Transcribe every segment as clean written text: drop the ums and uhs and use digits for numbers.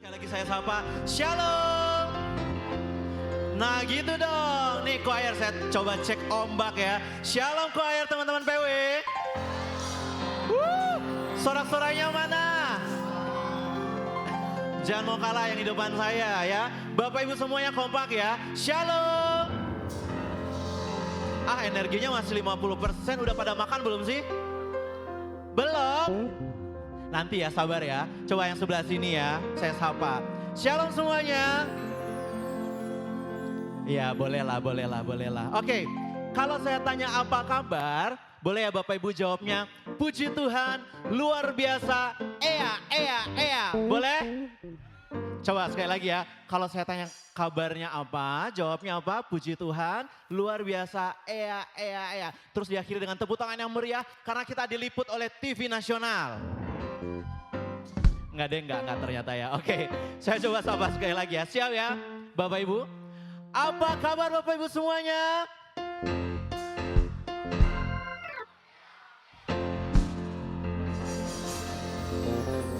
Sekali lagi saya sapa, Shalom. Nah gitu dong, nih choir saya coba cek ombak ya. Shalom choir teman-teman PW. Sorak-soranya mana? Jangan mau kalah yang di depan saya ya. Bapak Ibu semuanya kompak ya. Shalom. Energinya masih 50%, udah pada makan belum sih? Belum? Nanti ya, sabar ya. Coba yang sebelah sini ya, saya sapa. Shalom semuanya. Ya bolehlah. Oke, kalau saya tanya apa kabar, boleh ya Bapak Ibu jawabnya, puji Tuhan, luar biasa, ea. Boleh? Coba sekali lagi ya, kalau saya tanya kabarnya apa, jawabnya apa, puji Tuhan, luar biasa, ea. Terus diakhiri dengan tepuk tangan yang meriah, karena kita diliput oleh TV nasional. Enggak ternyata ya. Oke, saya coba sapa sekali lagi ya. Siap ya, Bapak Ibu? Apa kabar Bapak Ibu semuanya?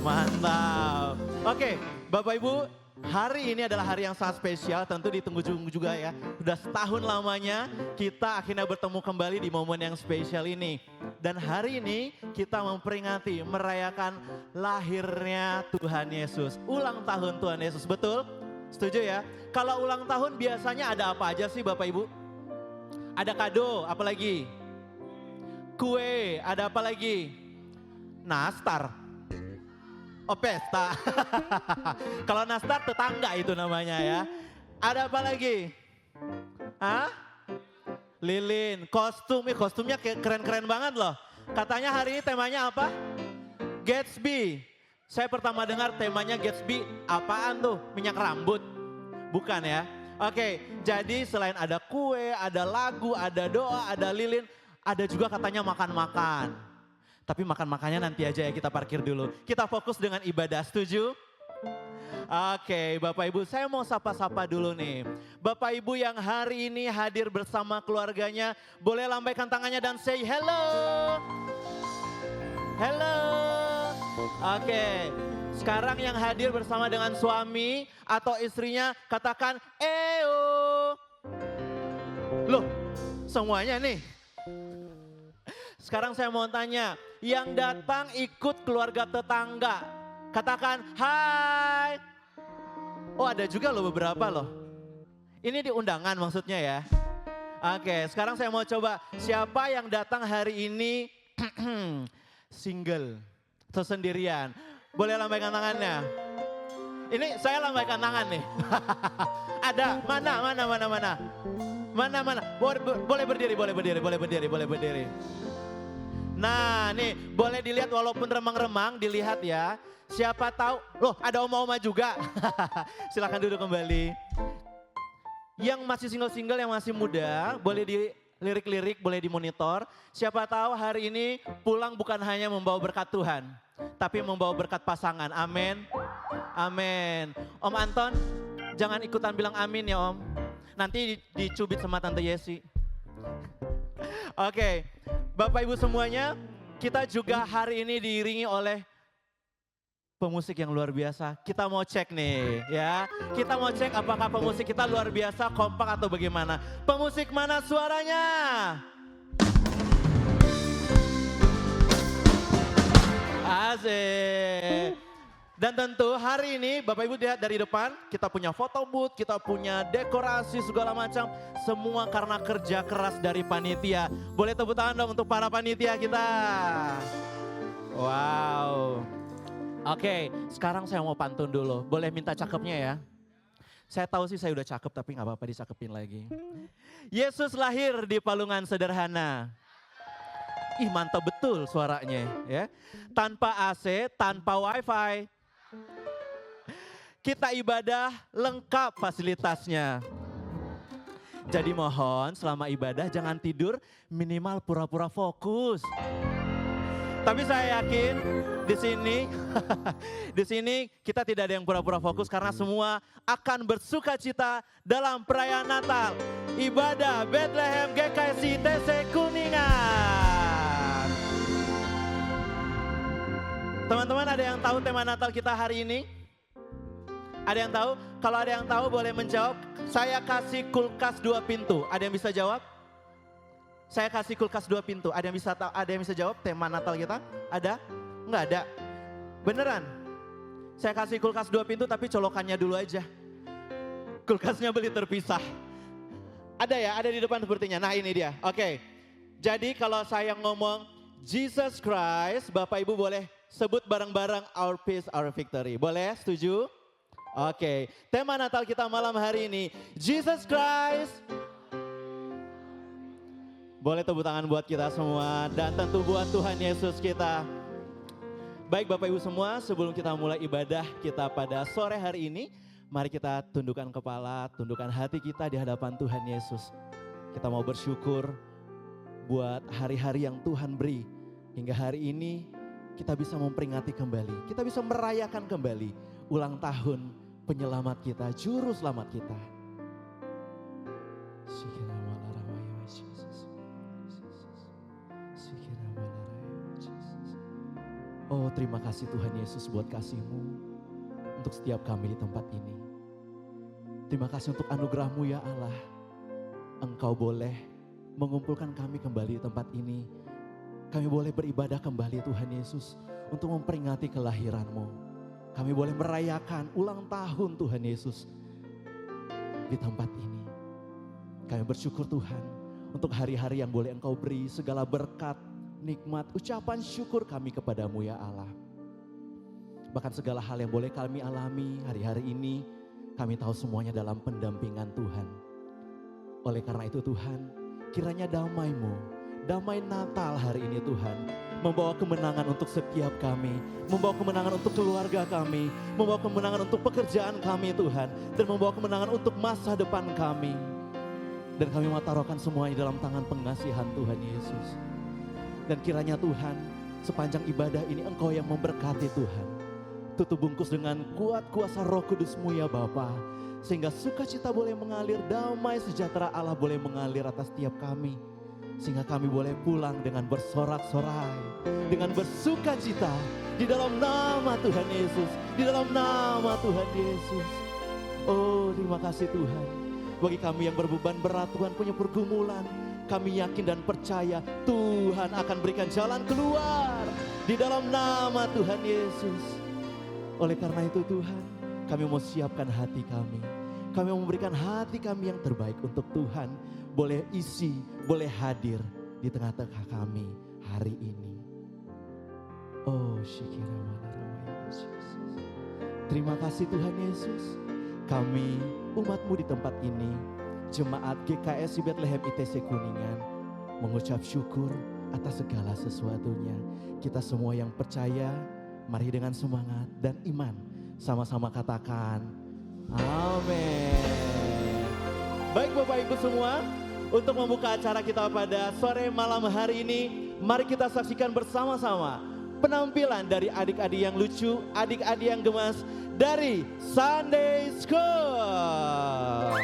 Mantap. Oke, Bapak Ibu, hari ini adalah hari yang sangat spesial, tentu ditunggu juga ya. Sudah setahun lamanya kita akhirnya bertemu kembali di momen yang spesial ini. Dan hari ini kita memperingati, merayakan lahirnya Tuhan Yesus. Ulang tahun Tuhan Yesus, betul? Setuju ya? Kalau ulang tahun biasanya ada apa aja sih Bapak Ibu? Ada kado, apalagi? Kue, ada apa lagi? Nastar. Oh pesta. Kalau nastar tetangga itu namanya ya. Ada apa lagi? Hah? Lilin, kostumnya keren-keren banget loh. Katanya hari ini temanya apa? Gatsby. Saya pertama dengar temanya Gatsby, apaan tuh? Minyak rambut? Bukan ya? Oke, jadi selain ada kue, ada lagu, ada doa, ada lilin, ada juga katanya makan-makan. Tapi makan-makannya nanti aja ya, kita parkir dulu. Kita fokus dengan ibadah, setuju? Oke, Bapak Ibu, saya mau sapa-sapa dulu nih. Bapak Ibu yang hari ini hadir bersama keluarganya, boleh lambaikan tangannya dan say hello. Hello. Oke, sekarang yang hadir bersama dengan suami atau istrinya, katakan eo. Loh, semuanya nih. Sekarang saya mau tanya, yang datang ikut keluarga tetangga, katakan hai. Oh ada juga loh beberapa loh. Ini di undangan maksudnya ya. Oke, sekarang saya mau coba, siapa yang datang hari ini single atau sendirian? Boleh lambaikan tangannya. Ini saya lambaikan tangan nih. Ada, mana? Boleh berdiri. Nah nih boleh dilihat walaupun remang-remang, dilihat ya. Siapa tahu, loh ada oma-oma juga. Silakan duduk kembali. Yang masih single-single, yang masih muda, boleh dilirik-lirik, boleh dimonitor. Siapa tahu hari ini pulang bukan hanya membawa berkat Tuhan, tapi membawa berkat pasangan. Amin. Amin. Om Anton, jangan ikutan bilang amin ya Om. Nanti dicubit sama Tante Yesi. Oke, Bapak Ibu semuanya, kita juga hari ini diiringi oleh pemusik yang luar biasa. Kita mau cek nih ya. Kita mau cek apakah pemusik kita luar biasa, kompak atau bagaimana. Pemusik mana suaranya? Asik. Dan tentu hari ini Bapak Ibu lihat dari depan, kita punya photo booth, kita punya dekorasi segala macam. Semua karena kerja keras dari panitia. Boleh tepuk tangan dong untuk para panitia kita. Wow. Oke, sekarang saya mau pantun dulu. Boleh minta cakepnya ya? Saya tahu sih saya udah cakep tapi gak apa-apa dicakepin lagi. Yesus lahir di palungan sederhana. Ih mantap betul suaranya ya. Tanpa AC, tanpa wifi. Kita ibadah lengkap fasilitasnya. Jadi mohon selama ibadah jangan tidur, minimal pura-pura fokus. Tapi saya yakin di sini kita tidak ada yang pura-pura fokus karena semua akan bersuka cita dalam perayaan Natal. Ibadah Bethlehem GKSI TC Kuningan. Teman-teman ada yang tahu tema Natal kita hari ini? Ada yang tahu? Kalau ada yang tahu boleh menjawab. Saya kasih kulkas 2 pintu. Ada yang bisa jawab? Saya kasih kulkas 2 pintu. Ada yang bisa tahu? Ada yang bisa jawab tema Natal kita? Ada? Enggak ada. Beneran? Saya kasih kulkas 2 pintu tapi colokannya dulu aja. Kulkasnya beli terpisah. Ada ya? Ada di depan sepertinya. Nah ini dia. Oke. Jadi kalau saya ngomong Jesus Christ, Bapak Ibu boleh sebut bareng-bareng Our Peace, Our Victory. Boleh? Setuju? Oke, tema Natal kita malam hari ini, Jesus Christ. Boleh tepuk tangan buat kita semua dan tentu buat Tuhan Yesus kita. Baik Bapak Ibu semua, sebelum kita mulai ibadah kita pada sore hari ini, mari kita tundukkan kepala, tundukkan hati kita di hadapan Tuhan Yesus. Kita mau bersyukur buat hari-hari yang Tuhan beri. Hingga hari ini kita bisa memperingati kembali, kita bisa merayakan kembali ulang tahun penyelamat kita, juru selamat kita. Oh terima kasih Tuhan Yesus buat kasih-Mu untuk setiap kami di tempat ini. Terima kasih untuk anugerah-Mu ya Allah. Engkau boleh mengumpulkan kami kembali di tempat ini. Kami boleh beribadah kembali Tuhan Yesus untuk memperingati kelahiran-Mu. Kami boleh merayakan ulang tahun Tuhan Yesus di tempat ini. Kami bersyukur Tuhan untuk hari-hari yang boleh Engkau beri segala berkat, nikmat, ucapan syukur kami kepadamu ya Allah. Bahkan segala hal yang boleh kami alami hari-hari ini, kami tahu semuanya dalam pendampingan Tuhan. Oleh karena itu Tuhan, kiranya damai-Mu, damai Natal hari ini Tuhan, membawa kemenangan untuk setiap kami, membawa kemenangan untuk keluarga kami, membawa kemenangan untuk pekerjaan kami Tuhan, dan membawa kemenangan untuk masa depan kami. Dan kami mau taruhkan semuanya dalam tangan pengasihan Tuhan Yesus. Dan kiranya Tuhan, sepanjang ibadah ini Engkau yang memberkati Tuhan. Tutup bungkus dengan kuat kuasa Roh Kudus-Mu ya Bapa, sehingga sukacita boleh mengalir, damai sejahtera Allah boleh mengalir atas setiap kami. Sehingga kami boleh pulang dengan bersorak-sorai, dengan bersukacita di dalam nama Tuhan Yesus, di dalam nama Tuhan Yesus. Oh terima kasih Tuhan. Bagi kami yang berbeban berat, Tuhan punya pergumulan, kami yakin dan percaya Tuhan akan berikan jalan keluar di dalam nama Tuhan Yesus. Oleh karena itu Tuhan, kami mau siapkan hati kami. Kami mau memberikan hati kami yang terbaik untuk Tuhan. Boleh isi, boleh hadir di tengah-tengah kami hari ini. Oh syikira wala Yesus. Terima kasih Tuhan Yesus. Kami umat-Mu di tempat ini, Jemaat GKS Bethlehem ITC Kuningan, mengucap syukur atas segala sesuatunya. Kita semua yang percaya, mari dengan semangat dan iman sama-sama katakan amin. Baik Bapak Ibu semua, untuk membuka acara kita pada sore malam hari ini, mari kita saksikan bersama-sama penampilan dari adik-adik yang lucu, adik-adik yang gemas dari Sunday School.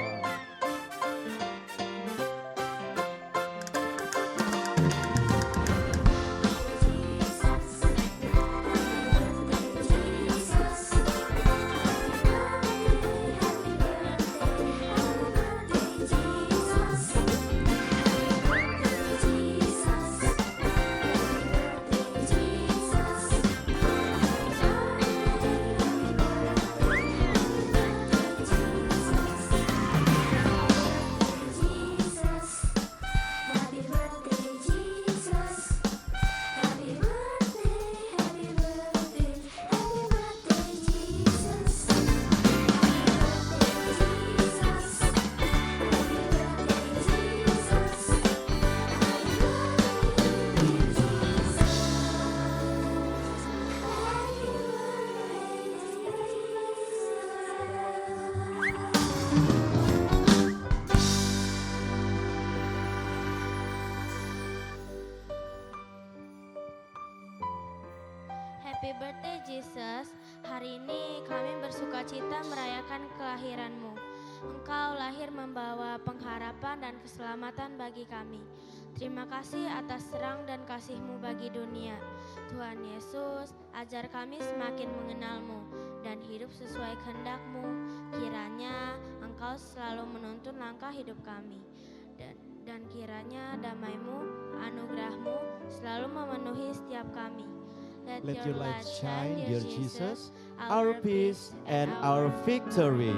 Happy birthday Jesus, hari ini kami bersukacita merayakan kelahiran-Mu. Engkau lahir membawa pengharapan dan keselamatan bagi kami. Terima kasih atas terang dan kasih-Mu bagi dunia. Tuhan Yesus, ajar kami semakin mengenal-Mu dan hidup sesuai kehendak-Mu. Kiranya Engkau selalu menuntun langkah hidup kami. Dan kiranya damai-Mu, anugerah-Mu selalu memenuhi setiap kami. Let your light shine, dear Jesus, our peace and our victory.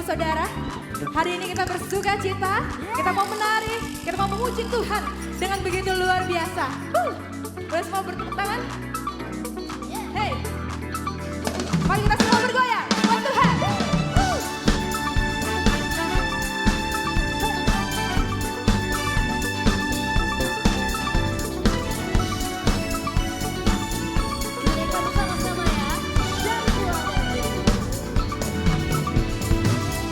saudara. Hari ini kita bersuka cita, kita mau menari, kita mau memuji Tuhan dengan begitu luar biasa. Boleh semua bertepuk tangan? Hey, mari kita semua bergoyang buat Tuhan. Kita sama-sama ya.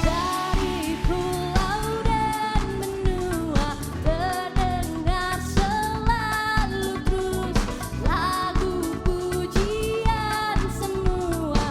Dari pulau dan benua terdengar selalu terus lagu pujian semua.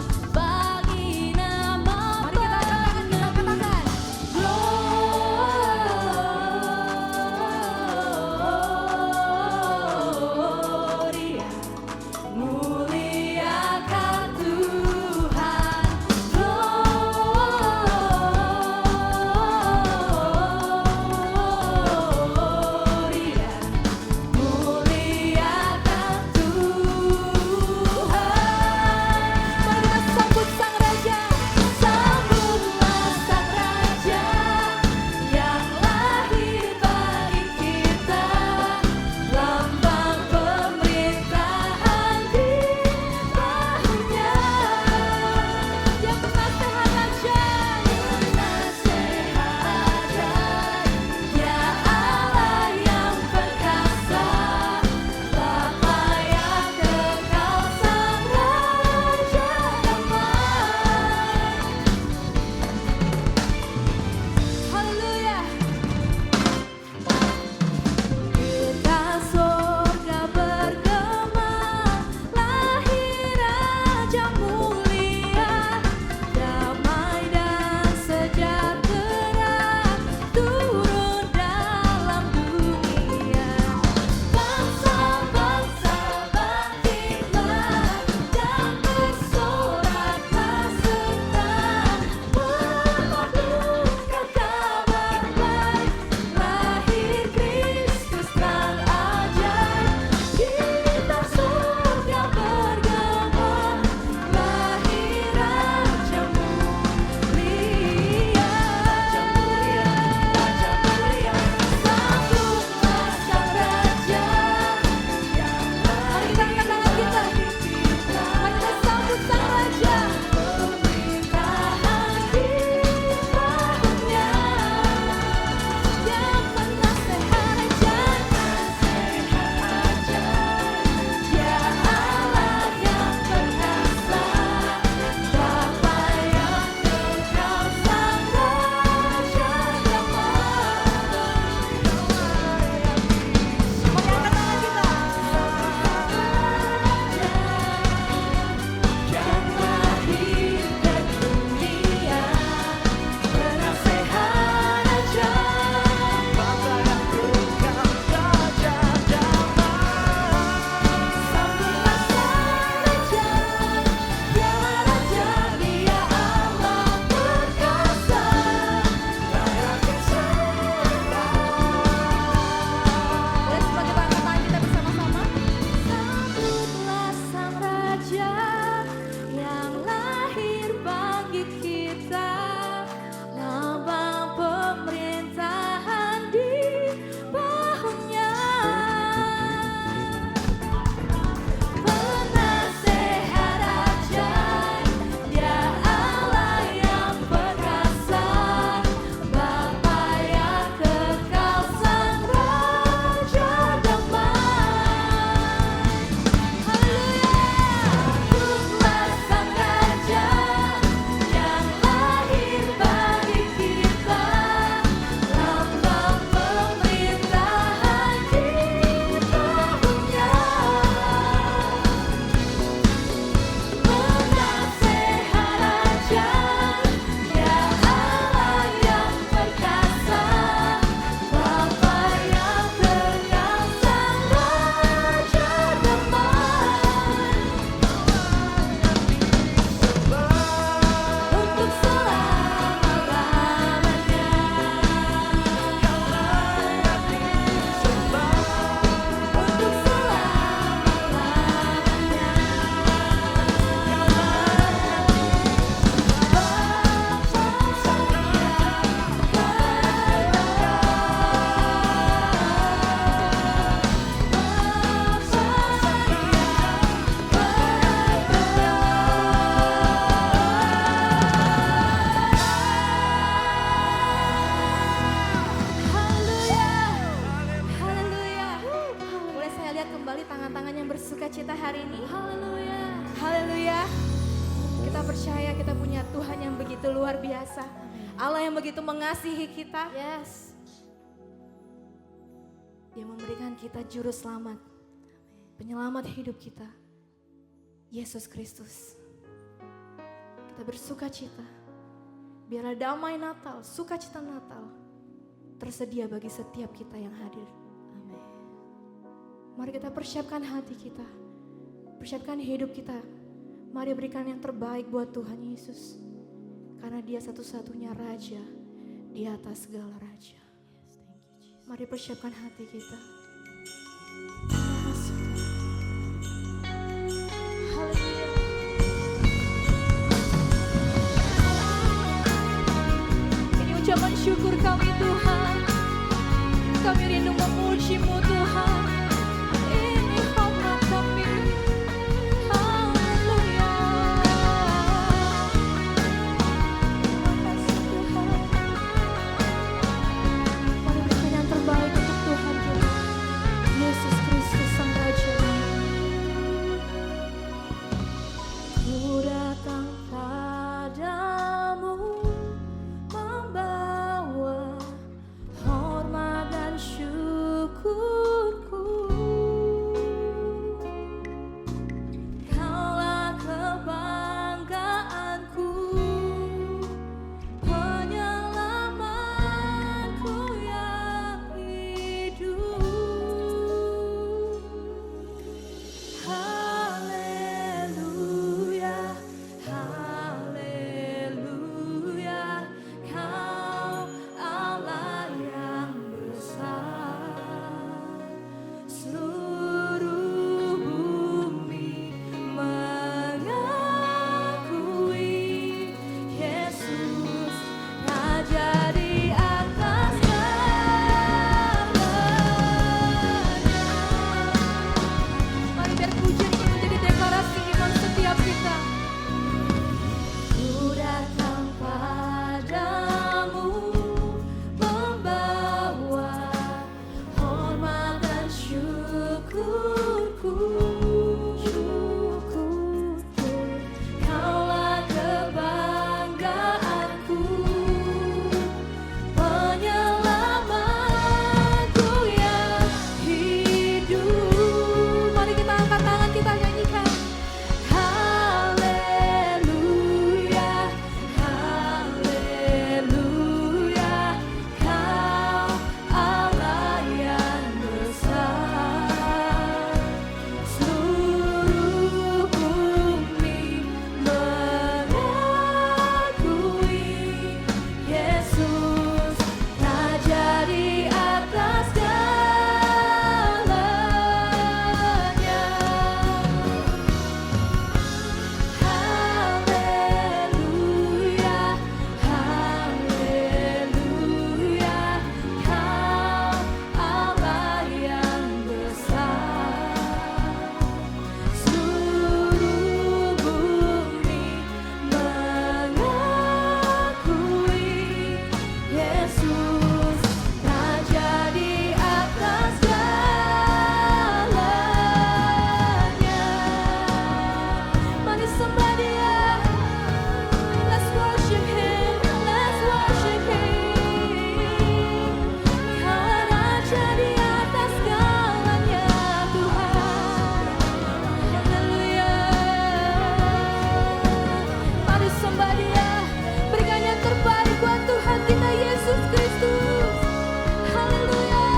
percaya kita punya Tuhan yang begitu luar biasa. Allah yang begitu mengasihi kita. Yes. Dia memberikan kita juru selamat, penyelamat hidup kita, Yesus Kristus. Kita bersuka cita, biarlah damai Natal, sukacita Natal tersedia bagi setiap kita yang hadir. Amin. Mari kita persiapkan hati kita, persiapkan hidup kita. Mari berikan yang terbaik buat Tuhan Yesus, karena Dia satu-satunya Raja di atas segala raja. Mari persiapkan hati kita. Haleluya. Ini ucapan syukur kami Tuhan. Kami rindu memuji-Mu Tuhan. Ini hormat kami. Haleluya. Terima kasih Tuhan. Mari berikan yang terbaik untuk Tuhan kita, Yesus Kristus Sang Raja. Ku datang padamu membawa hormat dan syukurku. Kaulah kebanggaanku, penyelamatku yang hidup. Haleluya, haleluya, Kau Allah yang besar. Seluruh bumi mengakui Yesus Raja di atas segalanya. Mari biar pujian ini menjadi deklarasi iman setiap kita. Ku datang padamu membawa hormat dan syukurku. Kaulah kebanggaanku, penyelamatku yang hidup. Mari kita angkat tangan, kita nyanyikan. Haleluya, haleluya, Kau Allah yang besar. Seluruh bumi mengakui Yesus Raja di atas segalanya. Haleluya, haleluya, Kau Allah yang besar. Seluruh bumi mengakui Yesus Raja di atas segalanya. Mari sembah Dia. Let's worship Him, let's worship Him. Kau Raja di atas segalanya, Tuhan. Haleluya. Mari sembah Dia, berikan yang terbaik buat Tuhan kita Yesus Kristus. Haleluya.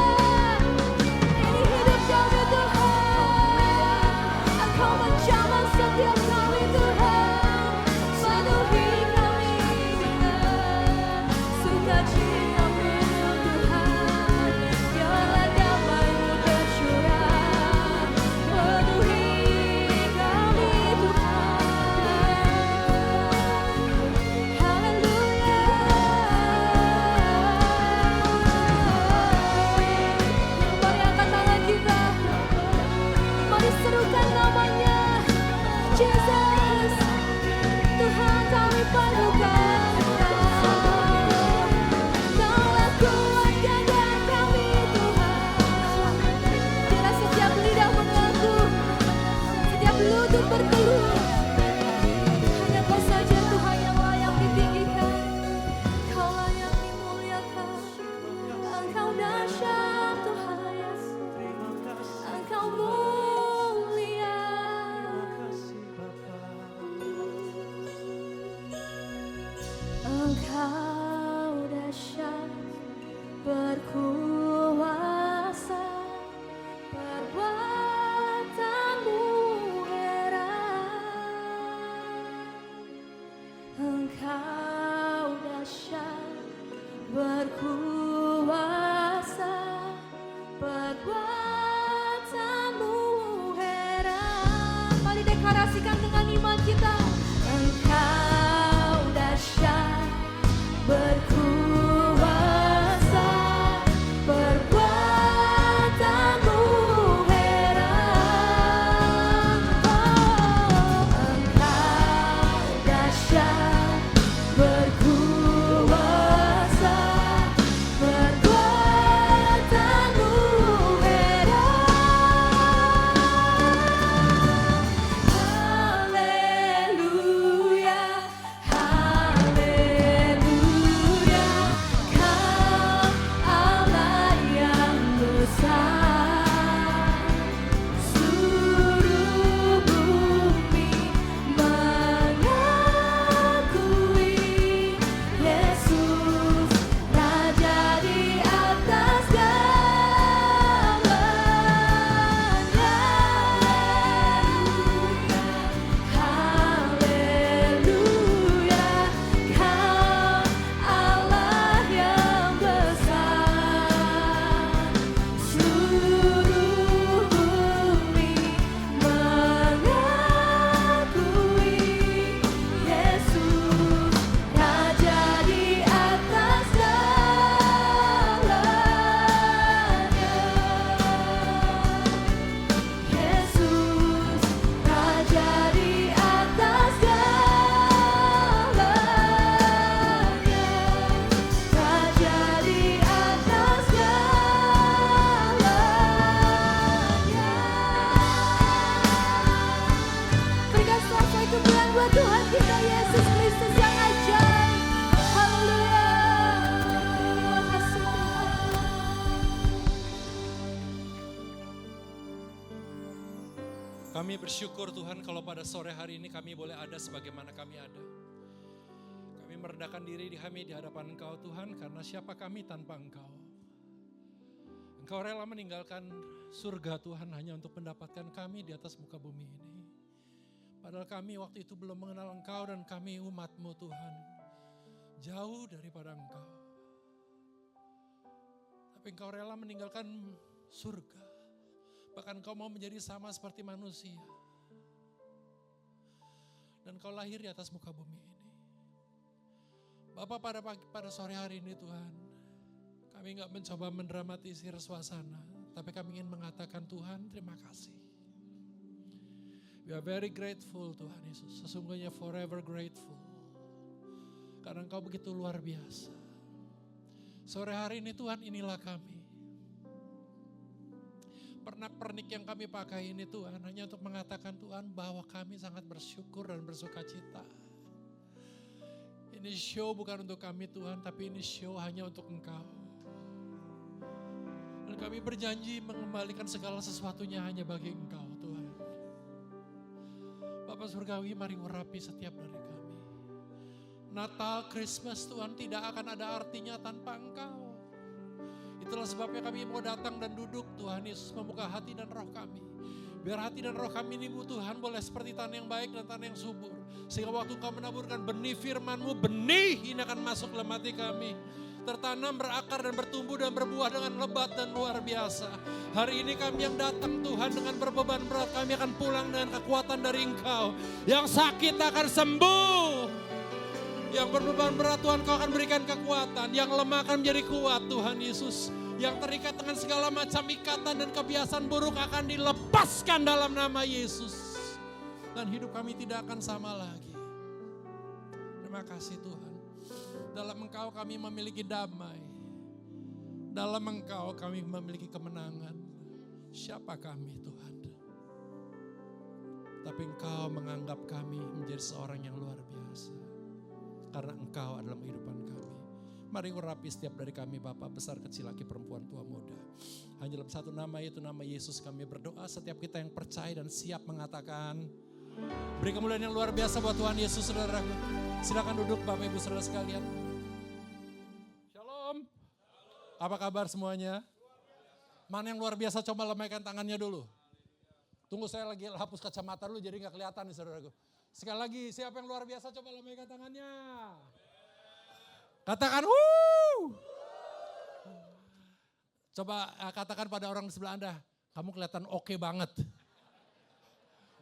Ini hidup kami Tuhan, Engkau menjamah setiap kami Tuhan. Penuhi kami dengan sukacita-Mu Tuhan. Biarlah damai-Mu tercurah, penuhi kami Tuhan. Haleluya. berkuasa, perbuatanmu heran. Mari deklarasikan dengan iman kita. Engkau dahsyat, berkuasa, perbuatanmu heran. Oh, engkau dahsyat, berkuasa, perbuatanmu heran. Haleluya, haleluya, Kau Allah yang besar. Seluruh bumi mengakui Yesus Raja di atas segalanya. Haleluya, Kau Allah yang besar. Seluruh bumi mengakui Yesus Raja di atas segalanya. Yesus Raja di atas segalanya. Raja di atas segalanya. Berikan selesai kemuliaan buat Tuhan kita Yesus Kristus yang ajaib. Haleluya. Terima kasih Tuhan. Kami bersyukur Tuhan kalau pada sore hari ini kami boleh ada sebagaimana kami ada. Kami merendahkan diri kami di hadapan Engkau Tuhan, karena siapa kami tanpa Engkau. Engkau rela meninggalkan surga Tuhan hanya untuk mendapatkan kami di atas muka bumi ini. Padahal kami waktu itu belum mengenal Engkau dan kami umat-Mu Tuhan. Jauh daripada Engkau. Tapi Engkau rela meninggalkan surga. Bahkan Engkau mau menjadi sama seperti manusia. Dan Engkau lahir di atas muka bumi ini. Bapa, pada sore hari ini Tuhan, kami gak mencoba mendramatisir suasana, tapi kami ingin mengatakan Tuhan terima kasih. We are very grateful Tuhan Yesus, sesungguhnya forever grateful. Karena Engkau begitu luar biasa. Sore hari ini Tuhan, inilah kami. Pernak-pernik yang kami pakai ini Tuhan hanya untuk mengatakan Tuhan bahwa kami sangat bersyukur dan bersuka cita. Ini show bukan untuk kami Tuhan, tapi ini show hanya untuk Engkau. Dan kami berjanji mengembalikan segala sesuatunya hanya bagi Engkau Tuhan. Bapak Surgawi, mari urapi setiap dari kami. Natal, Christmas Tuhan tidak akan ada artinya tanpa Engkau. Itulah sebabnya kami mau datang dan duduk Tuhan Yesus, membuka hati dan roh kami. Biar hati dan roh kami ini Tuhan boleh seperti tanah yang baik dan tanah yang subur. Sehingga waktu Engkau menaburkan benih firman-Mu, benih ini akan masuk dalam hati kami. Tertanam, berakar dan bertumbuh dan berbuah dengan lebat dan luar biasa. Hari ini kami yang datang Tuhan dengan berbeban berat, kami akan pulang dengan kekuatan dari Engkau. Yang sakit akan sembuh. Yang berbeban berat Tuhan Kau akan berikan kekuatan. Yang lemah akan menjadi kuat Tuhan Yesus. Yang terikat dengan segala macam ikatan dan kebiasaan buruk akan dilepaskan dalam nama Yesus. Dan hidup kami tidak akan sama lagi. Terima kasih Tuhan. Dalam Engkau kami memiliki damai. Dalam Engkau kami memiliki kemenangan. Siapa kami Tuhan? Tapi Engkau menganggap kami menjadi seorang yang luar biasa. Karena Engkau adalah kehidupan kami. Mari urapi setiap dari kami, Bapak, besar, kecil, laki, perempuan, tua, muda. Hanya dalam satu nama, yaitu nama Yesus, kami berdoa. Setiap kita yang percaya dan siap mengatakan, beri kemuliaan yang luar biasa buat Tuhan Yesus, saudaraku. Silakan duduk Bapak Ibu saudara sekalian. Shalom. Apa kabar semuanya? Mana yang luar biasa, coba lemaikan tangannya dulu. Tunggu, saya lagi hapus kacamata dulu jadi gak kelihatan nih saudaraku. Sekali lagi, siapa yang luar biasa, coba lemaikan tangannya. Katakan, wuh. Coba katakan pada orang di sebelah Anda, kamu kelihatan oke banget.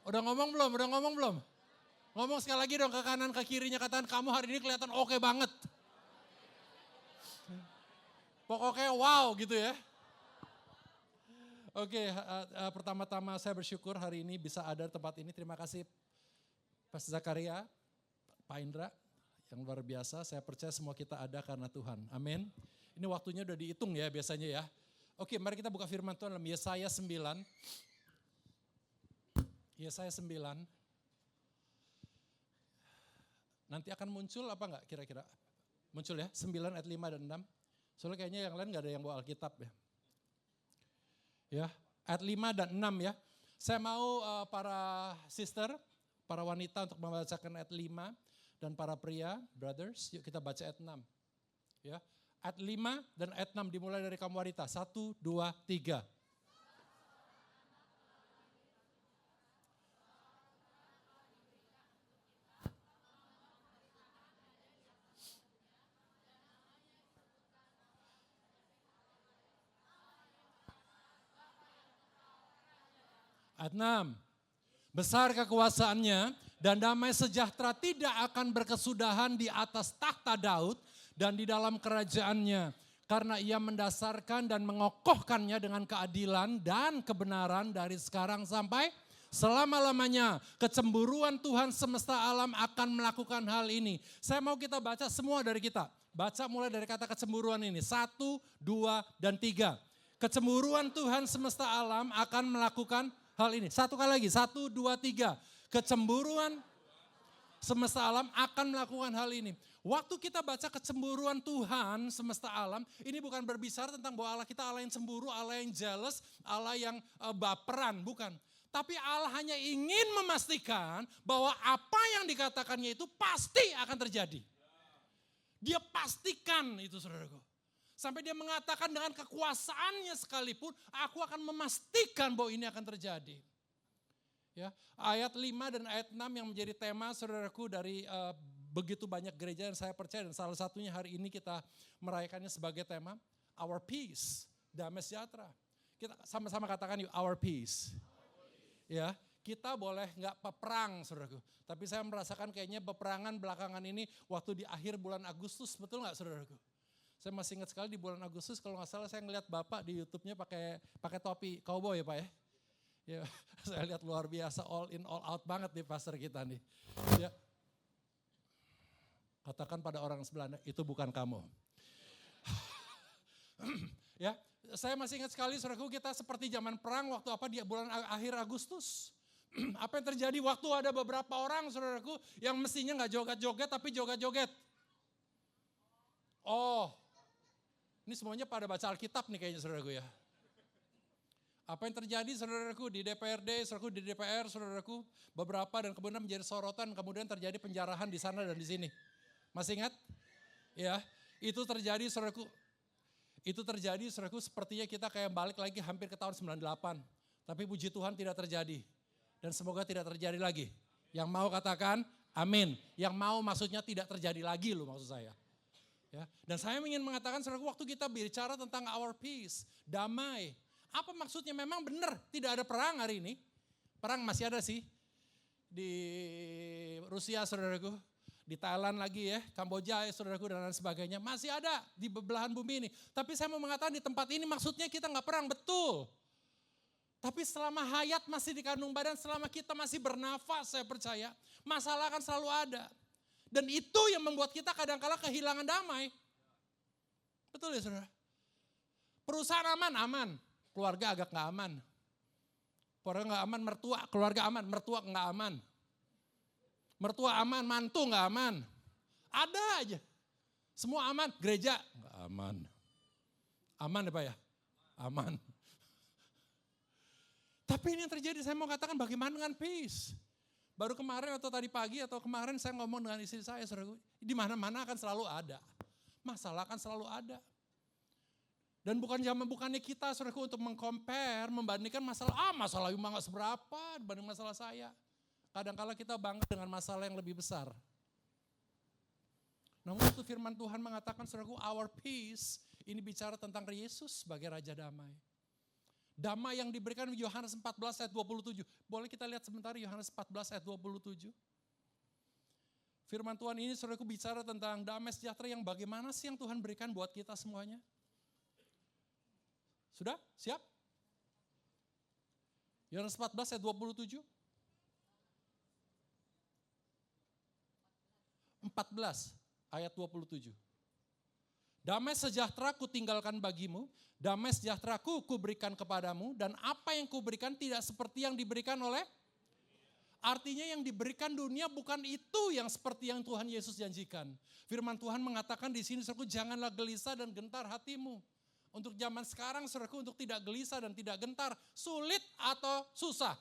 Udah ngomong belum? Udah ngomong belum? Ngomong sekali lagi dong ke kanan, ke kirinya, katakan kamu hari ini kelihatan oke banget. Pokoknya wow gitu ya. Oke, pertama-tama saya bersyukur hari ini bisa ada di tempat ini. Terima kasih Pastor Zakaria, Pak Indra, yang luar biasa. Saya percaya semua kita ada karena Tuhan. Amin. Ini waktunya udah dihitung ya biasanya ya. Oke, mari kita buka firman Tuhan dalam Yesaya 9. Yesaya 9. Nanti akan muncul apa enggak kira-kira? Muncul ya, 9 ayat 5 dan 6. Soalnya kayaknya yang lain gak ada yang bawa Alkitab ya. Ya, ayat 5 dan 6 ya. Saya mau para sister, para wanita untuk membacakan ayat 5 dan para pria, brothers, yuk kita baca ayat 6. Ya, ayat 5 dan ayat 6 dimulai dari kamu wanita. 1, 2, 3. Ayat 6. Besar kekuasaannya dan damai sejahtera tidak akan berkesudahan di atas takhta Daud dan di dalam kerajaannya. Karena ia mendasarkan dan mengokohkannya dengan keadilan dan kebenaran dari sekarang sampai selama-lamanya. Kecemburuan Tuhan semesta alam akan melakukan hal ini. Saya mau kita baca semua dari kita. Baca mulai dari kata kecemburuan ini. 1, 2, dan 3. Kecemburuan Tuhan semesta alam akan melakukan hal ini. Satu kali lagi, 1, 2, 3. Kecemburuan semesta alam akan melakukan hal ini. Waktu kita baca kecemburuan Tuhan semesta alam, ini bukan berbicara tentang bahwa Allah kita Allah yang cemburu, Allah yang jealous, Allah yang baperan, bukan. Tapi Allah hanya ingin memastikan bahwa apa yang dikatakannya itu pasti akan terjadi. Dia pastikan itu saudaraku. Sampai dia mengatakan dengan kekuasaannya sekalipun, aku akan memastikan bahwa ini akan terjadi. Ya, ayat 5 dan ayat 6 yang menjadi tema saudaraku dari begitu banyak gereja yang saya percaya. Dan salah satunya hari ini kita merayakannya sebagai tema, Our Peace, damai sejahtera. Kita sama-sama katakan yuk, Our Peace. Ya, kita boleh nggak peperang saudaraku. Tapi saya merasakan kayaknya peperangan belakangan ini waktu di akhir bulan Agustus, betul nggak saudaraku? Saya masih ingat sekali di bulan Agustus kalau nggak salah saya ngeliat Bapak di YouTube-nya pakai topi cowboy ya Pak ya. Ya, saya lihat luar biasa all in all out banget nih pastor kita nih. Ya. Katakan pada orang sebelah, itu bukan kamu. Ya, saya masih ingat sekali saudaraku kita seperti zaman perang waktu apa di bulan akhir Agustus. Apa yang terjadi waktu ada beberapa orang saudaraku yang mestinya nggak joget-joget tapi joget-joget. Oh, ini semuanya pada baca Alkitab nih kayaknya saudaraku ya. Apa yang terjadi saudaraku di DPRD, saudaraku di DPR, saudaraku beberapa dan kemudian menjadi sorotan, kemudian terjadi penjarahan di sana dan di sini. Masih ingat? Ya, itu terjadi saudaraku. Itu terjadi saudaraku sepertinya kita kayak balik lagi hampir ke tahun 98. Tapi puji Tuhan tidak terjadi. Dan semoga tidak terjadi lagi. Yang mau katakan amin. Yang mau maksudnya tidak terjadi lagi loh maksud saya. Ya, dan saya ingin mengatakan saudaraku waktu kita bicara tentang our peace, damai. Apa maksudnya? Memang benar tidak ada perang hari ini. Perang masih ada sih. Di Rusia saudaraku. Di Thailand lagi ya, Kamboja ya saudaraku dan lain sebagainya. Masih ada di belahan bumi ini. Tapi saya mau mengatakan di tempat ini maksudnya kita nggak perang, betul. Tapi selama hayat masih di kandung badan, selama kita masih bernafas saya percaya. Masalah akan selalu ada. Dan itu yang membuat kita kadang-kala kehilangan damai. Betul ya saudara? Perusahaan aman, aman. Keluarga agak gak aman. Keluarga gak aman, keluarga aman, mertua gak aman. Mertua aman, mantu gak aman. Ada aja. Semua aman, gereja gak aman. Aman ya Pak ya? Aman. Tapi ini yang terjadi, saya mau katakan bagaimana dengan peace. Baru kemarin atau tadi pagi atau kemarin saya ngomong dengan istri saya, saudaraku, di mana-mana akan selalu ada. Masalah akan selalu ada. Dan bukannya kita saudaraku untuk meng-compare, membandingkan masalah Yuma gak seberapa dibanding masalah saya. Kadang-kala kita bangga dengan masalah yang lebih besar. Namun waktu firman Tuhan mengatakan saudaraku, our peace, Ini bicara tentang Yesus sebagai Raja Damai. Damai yang diberikan Yohanes 14 ayat 27. Boleh kita lihat sebentar Yohanes 14 ayat 27. Firman Tuhan ini saudaraku bicara tentang damai sejahtera yang bagaimana sih yang Tuhan berikan buat kita semuanya. Sudah? Siap? Yohanes 14 ayat 27. 14 ayat 27. Damai sejahtera ku tinggalkan bagimu, damai sejahtera ku berikan kepadamu, dan apa yang ku berikan tidak seperti yang diberikan oleh. Artinya yang diberikan dunia bukan itu yang seperti yang Tuhan Yesus janjikan. Firman Tuhan mengatakan di sini, saudaraku, janganlah gelisah dan gentar hatimu. Untuk zaman sekarang, saudaraku, untuk tidak gelisah dan tidak gentar, sulit atau susah?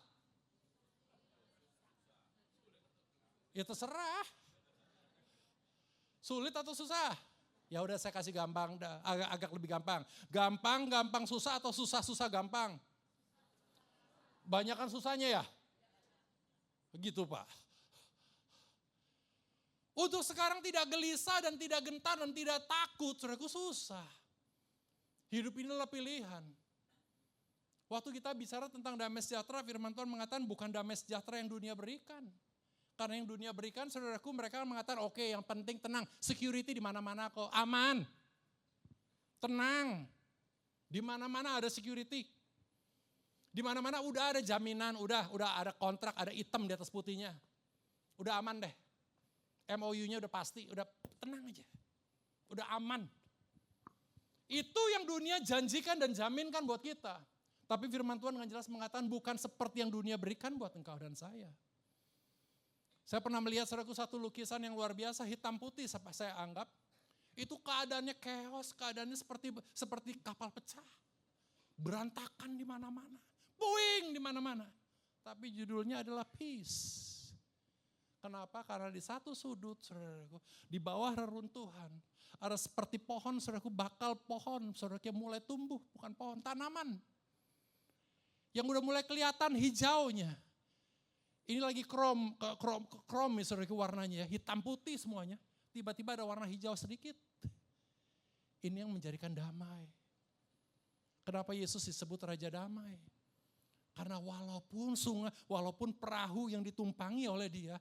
Ya terserah. Sulit atau susah? Ya udah saya kasih gampang, agak lebih gampang. Gampang susah atau susah gampang? Banyakan susahnya ya? Begitu Pak. Untuk sekarang tidak gelisah dan tidak gentar dan tidak takut, saudaraku, susah. Hidup ini adalah pilihan. Waktu kita bicara tentang damai sejahtera, firman Tuhan mengatakan bukan damai sejahtera yang dunia berikan. Karena yang dunia berikan, saudaraku, mereka mengatakan oke, yang penting tenang, security di mana-mana kok, aman. Tenang. Di mana-mana ada security. Di mana-mana udah ada jaminan, udah ada kontrak, ada hitam di atas putihnya. Udah aman deh. MOU-nya udah pasti, udah tenang aja. Udah aman. Itu yang dunia janjikan dan jaminkan buat kita. Tapi firman Tuhan dengan jelas mengatakan bukan seperti yang dunia berikan buat engkau dan saya. Saya pernah melihat saudaraku satu lukisan yang luar biasa, hitam putih saya anggap. Itu keadaannya chaos, keadaannya seperti kapal pecah. Berantakan di mana-mana. Puing di mana-mana. Tapi judulnya adalah peace. Kenapa? Karena di satu sudut, saudaraku, di bawah reruntuhan, ada seperti pohon, saudaraku, bakal pohon, saudaraku, yang mulai tumbuh, bukan pohon, tanaman. Yang udah mulai kelihatan hijaunya. Ini lagi krom saudaraku, warnanya ya, hitam putih semuanya. Tiba-tiba ada warna hijau sedikit. Ini yang menjadikan damai. Kenapa Yesus disebut Raja Damai? Karena walaupun sungai, walaupun perahu yang ditumpangi oleh dia,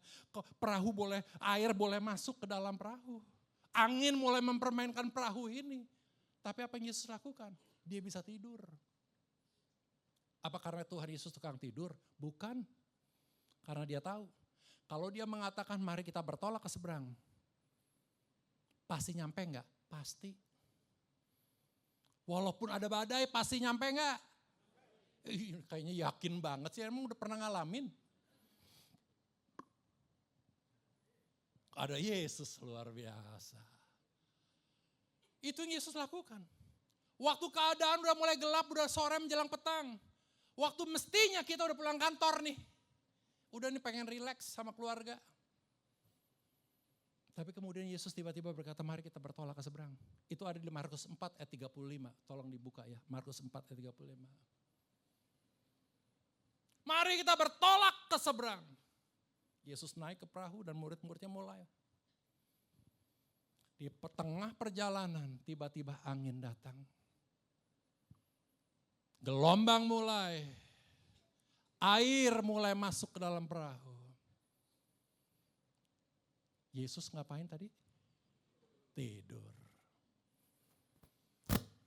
air boleh masuk ke dalam perahu. Angin mulai mempermainkan perahu ini. Tapi apa yang Yesus lakukan? Dia bisa tidur. Apa karena Tuhan Yesus tukang tidur? Bukan. Karena dia tahu. Kalau dia mengatakan mari kita bertolak ke seberang. Pasti nyampe enggak? Pasti. Walaupun ada badai pasti nyampe enggak? Kayaknya yakin banget sih, emang udah pernah ngalamin. Ada Yesus luar biasa. Itu yang Yesus lakukan. Waktu keadaan udah mulai gelap, udah sore menjelang petang. Waktu mestinya kita udah pulang kantor nih. Udah nih pengen rileks sama keluarga. Tapi kemudian Yesus tiba-tiba berkata, mari kita bertolak ke seberang. Itu ada di Markus 4 ayat 35. Tolong dibuka ya, Markus 4 ayat 35. Mari kita bertolak ke seberang. Yesus naik ke perahu dan murid-muridnya mulai. Di tengah perjalanan tiba-tiba angin datang. Gelombang mulai. Air mulai masuk ke dalam perahu. Yesus ngapain tadi? Tidur.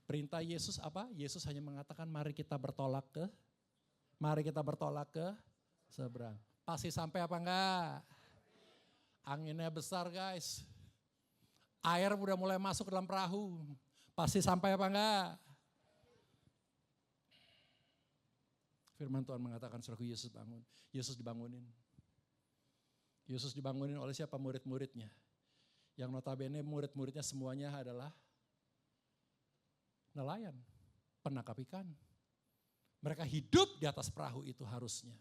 Perintah Yesus apa? Yesus hanya mengatakan mari kita bertolak ke seberang. Pasti sampai apa enggak? Anginnya besar guys. Air udah mulai masuk ke dalam perahu. Pasti sampai apa enggak? Firman Tuhan mengatakan saudaraku, Yesus bangun. Yesus dibangunin. Yesus dibangunin oleh siapa? Murid-muridnya. Yang notabene murid-muridnya semuanya adalah nelayan, penangkap ikan. Mereka hidup di atas perahu itu harusnya.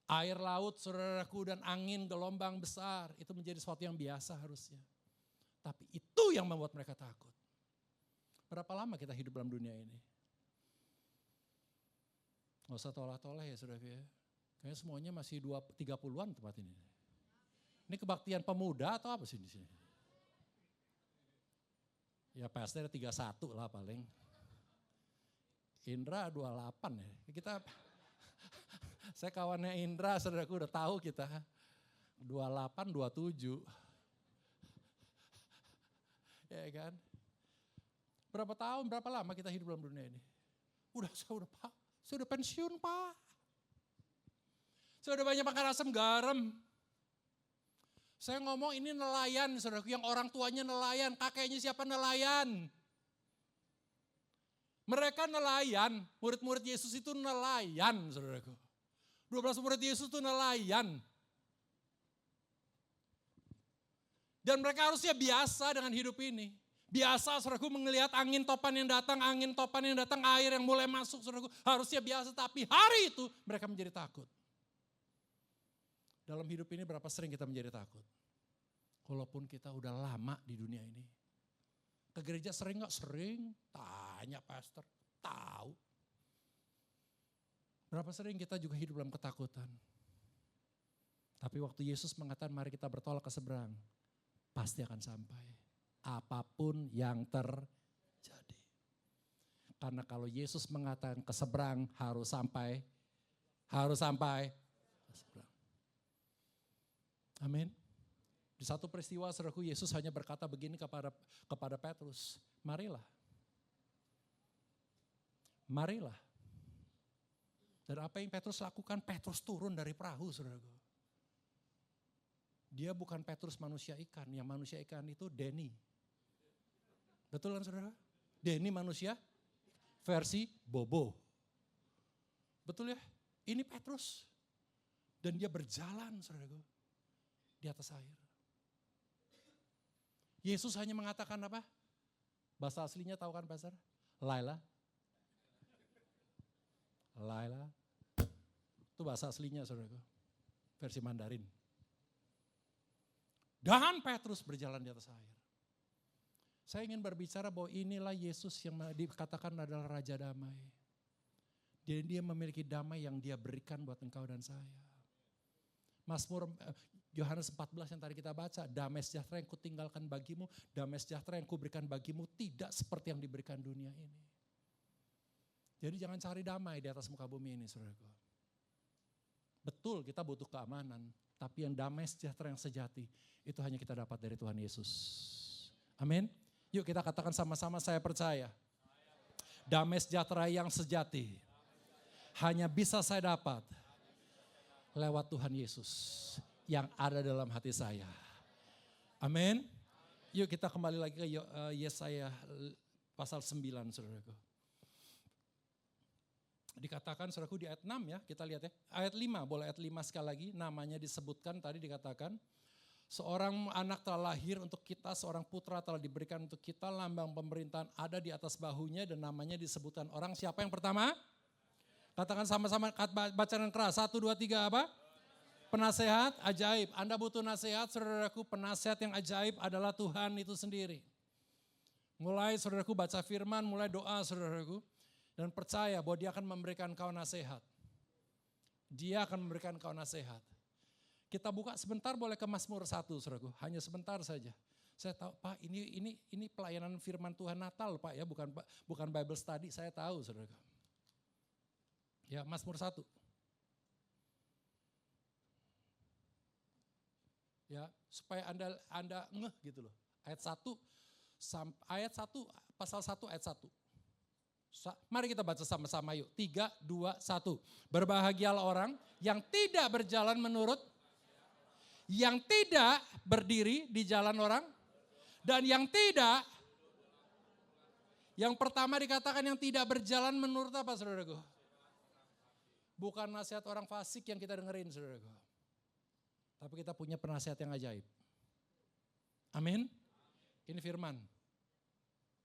Air laut, saudaraku, dan angin, gelombang besar, itu menjadi sesuatu yang biasa harusnya. Tapi itu yang membuat mereka takut. Berapa lama kita hidup dalam dunia ini? Gak usah tolak-tolak ya saudara ya. Kayaknya semuanya masih 30-an tempat ini. Ini kebaktian pemuda atau apa sih di sini? Ya pastor 31 lah paling. Indra 28 ya. Kita saya kawannya Indra, saudaraku udah tahu kita. 28, 27. Ya kan? Berapa tahun, berapa lama kita hidup dalam dunia ini? Saya udah pensiun, Pak. Saya udah banyak makan asam garam. Saya ngomong ini nelayan, saudaraku, yang orang tuanya nelayan, kakeknya siapa nelayan. Mereka nelayan, murid-murid Yesus itu nelayan, saudaraku. 12 murid Yesus itu nelayan. Dan mereka harusnya biasa dengan hidup ini. Biasa, saudaraku, melihat angin topan yang datang, air yang mulai masuk, saudaraku. Harusnya biasa, tapi hari itu mereka menjadi takut. Dalam hidup ini berapa sering kita menjadi takut? Walaupun kita udah lama di dunia ini. Ke gereja sering gak? Sering. Tanya pastor, tahu. Berapa sering kita juga hidup dalam ketakutan. Tapi waktu Yesus mengatakan mari kita bertolak ke seberang. Pasti akan sampai. Apapun yang terjadi. Karena kalau Yesus mengatakan ke seberang harus sampai ke seberang. Amin. Di satu peristiwa saudaraku Yesus hanya berkata begini kepada Petrus. Marilah. Marilah. Dan apa yang Petrus lakukan? Petrus turun dari perahu saudaraku. Dia bukan Petrus manusia ikan. Yang manusia ikan itu Denny. Betul kan saudara? Denny manusia versi Bobo. Betul ya? Ini Petrus. Dan dia berjalan saudaraku. Di atas air. Yesus hanya mengatakan apa? Bahasa aslinya tahu kan pastor? Laila. Laila. Itu bahasa aslinya saudaraku. Versi Mandarin. Dan Petrus berjalan di atas air. Saya ingin berbicara bahwa inilah Yesus yang dikatakan adalah Raja Damai. Jadi dia memiliki damai yang dia berikan buat engkau dan saya. Mazmur Yohanes 14 yang tadi kita baca, damai sejahtera yang kutinggalkan bagimu, damai sejahtera yang kuberikan bagimu tidak seperti yang diberikan dunia ini. Jadi jangan cari damai di atas muka bumi ini saudaraku. Betul kita butuh keamanan, tapi yang damai sejahtera yang sejati itu hanya kita dapat dari Tuhan Yesus. Amin. Yuk kita katakan sama-sama saya percaya. Damai sejahtera yang sejati hanya bisa saya dapat lewat Tuhan Yesus yang ada dalam hati saya. Amin. Yuk kita kembali lagi ke Yesaya pasal 9 saudaraku. Dikatakan saudaraku di ayat 6 ya, kita lihat ya. Ayat 5, boleh ayat 5 sekali lagi, namanya disebutkan tadi dikatakan. Seorang anak telah lahir untuk kita, seorang putra telah diberikan untuk kita, lambang pemerintahan ada di atas bahunya dan namanya disebutkan orang. Siapa yang pertama? Katakan sama-sama, bacaan keras, 1, 2, 3 apa? Penasehat ajaib. Anda butuh nasihat saudaraku, penasehat yang ajaib adalah Tuhan itu sendiri. Mulai saudaraku baca firman, mulai doa saudaraku. Dan percaya bahwa dia akan memberikan kau nasihat. Dia akan memberikan kau nasihat. Kita buka sebentar boleh ke Mazmur 1 saudaraku, hanya sebentar saja. Saya tahu Pak ini pelayanan firman Tuhan Natal Pak ya, bukan Bible study, saya tahu saudaraku. Ya Mazmur 1. Ya, supaya Anda ngeh gitu loh. Ayat 1 pasal 1 ayat 1. Mari kita baca sama-sama yuk. 3, 2, 1. Berbahagialah orang yang tidak berjalan menurut, yang tidak berdiri di jalan orang, dan yang tidak, yang pertama dikatakan yang tidak berjalan menurut apa saudaraku? Bukan nasihat orang fasik yang kita dengerin saudaraku. Tapi kita punya penasihat yang ajaib. Amin. Ini firman.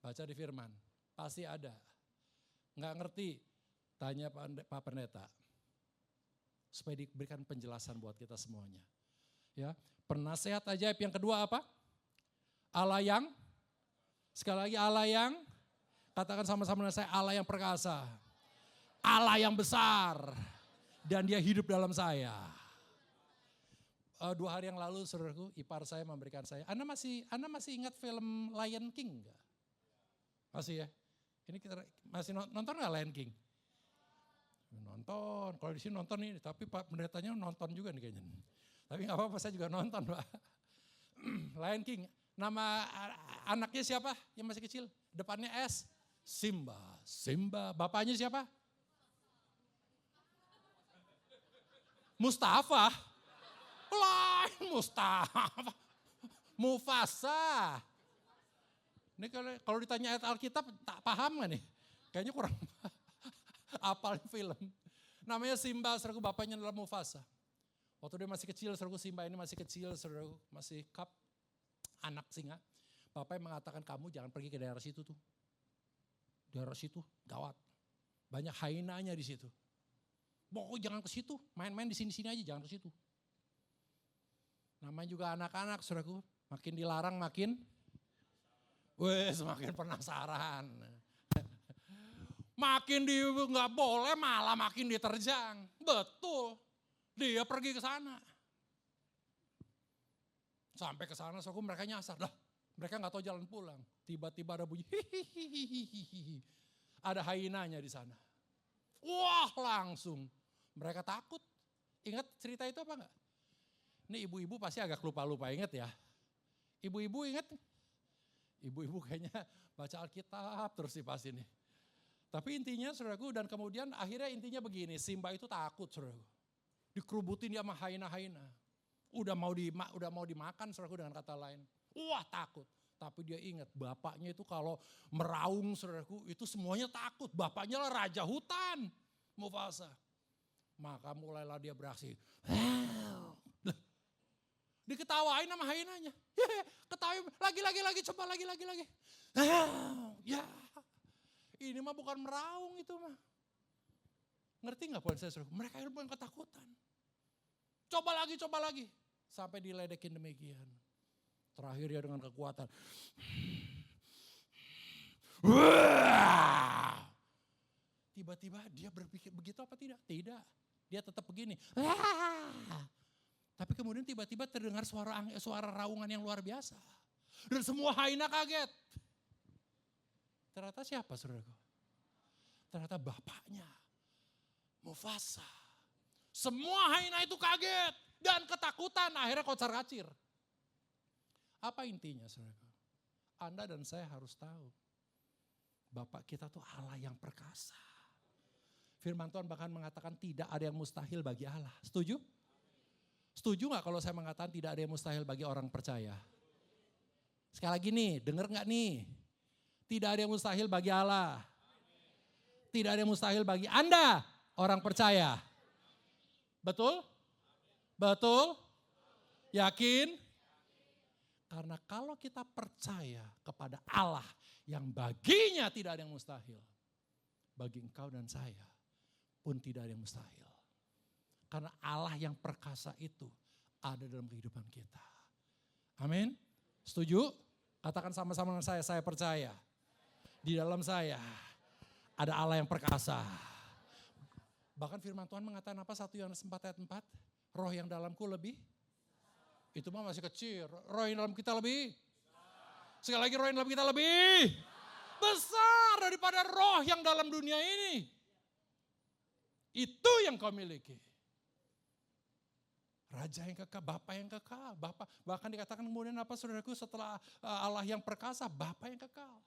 Baca di firman. Pasti ada. Nggak ngerti, tanya Pak Pendeta. Supaya diberikan penjelasan buat kita semuanya. Ya, penasehat ajaib yang kedua apa? Allah yang, sekali lagi Allah yang, katakan sama-sama dengan saya, Allah yang perkasa. Allah yang besar. Dan dia hidup dalam saya. 2 hari yang lalu saudaraku, ipar saya memberikan saya. Anda masih ingat film Lion King enggak? Masih ya? Ini kita masih nonton nggak Lion King? Nonton, kalau di sini nonton nih, tapi Pak Pendetanya nonton juga nih kayaknya. Tapi nggak apa-apa, saya juga nonton Pak. Lion King, nama anaknya siapa yang masih kecil? Depannya S, Simba. Simba, bapaknya siapa? Mustafa. Lain Mustafa. Mufasa. Ini kalau ditanya ayat Alkitab, tak paham gak nih? Kayaknya kurang apal film. Namanya Simba, saudaraku, bapaknya adalah Mufasa. Waktu dia masih kecil, saudaraku, Simba ini masih kecil, saudaraku, masih anak singa. Bapaknya mengatakan, kamu jangan pergi ke daerah situ tuh. Daerah situ, gawat. Banyak hainanya di situ. Pokoknya jangan ke situ, main-main di sini-sini aja, jangan ke situ. Namanya juga anak-anak, saudaraku, makin dilarang makin semakin penasaran. Makin nggak boleh malah makin diterjang. Betul. Dia pergi ke sana. Sampai ke sana mereka nyasar. Lah, mereka nggak tahu jalan pulang. Tiba-tiba ada bunyi hihihihi. Ada hainanya di sana. Wah, langsung mereka takut. Ingat cerita itu apa enggak? Ini ibu-ibu pasti agak lupa-lupa, ingat ya. Ibu-ibu ingat? Ibu-ibu kayaknya baca Alkitab terus sih pas ini. Tapi intinya saudaraku, dan kemudian akhirnya intinya begini, Simba itu takut saudaraku. Dikerubutin dia sama haina-haina. Udah mau dimakan saudaraku dengan kata lain. Wah takut. Tapi dia ingat bapaknya itu kalau meraung saudaraku itu semuanya takut. Bapaknya lah raja hutan, Mufasa. Maka mulailah dia beraksi. Diketawain sama hainanya. Ketawain lagi, coba lagi. Ya, ini mah bukan meraung itu mah. Ngerti gak poin saya saudara? Mereka itu bukan ketakutan. Coba lagi. Sampai diledekin demikian. Terakhir dia dengan kekuatan. Tiba-tiba dia berpikir begitu apa tidak? Tidak. Dia tetap begini. Tapi kemudian tiba-tiba terdengar suara raungan yang luar biasa. Dan semua haina kaget. Ternyata siapa saudaraku? Ternyata bapaknya, Mufasa. Semua haina itu kaget dan ketakutan, akhirnya kocar kacir. Apa intinya saudaraku? Anda dan saya harus tahu. Bapak kita tuh Allah yang perkasa. Firman Tuhan bahkan mengatakan tidak ada yang mustahil bagi Allah. Setuju? Setuju gak kalau saya mengatakan tidak ada yang mustahil bagi orang percaya? Sekali lagi nih, denger gak nih? Tidak ada yang mustahil bagi Allah. Tidak ada yang mustahil bagi Anda, orang percaya. Betul? Betul? Yakin? Karena kalau kita percaya kepada Allah yang baginya tidak ada yang mustahil. Bagi engkau dan saya pun tidak ada yang mustahil. Karena Allah yang perkasa itu ada dalam kehidupan kita. Amin. Setuju? Katakan sama-sama dengan saya percaya. Di dalam saya ada Allah yang perkasa. Bahkan firman Tuhan mengatakan apa? 1 Yohanes 4 ayat 4. Roh yang dalamku lebih. Itu mah masih kecil. Roh yang dalam kita lebih. Sekali lagi roh yang dalam kita lebih. Besar daripada roh yang dalam dunia ini. Itu yang kau miliki. Raja yang kekal, Bapa yang kekal. Bahkan dikatakan kemudian apa saudaraku setelah Allah yang perkasa, Bapa yang kekal.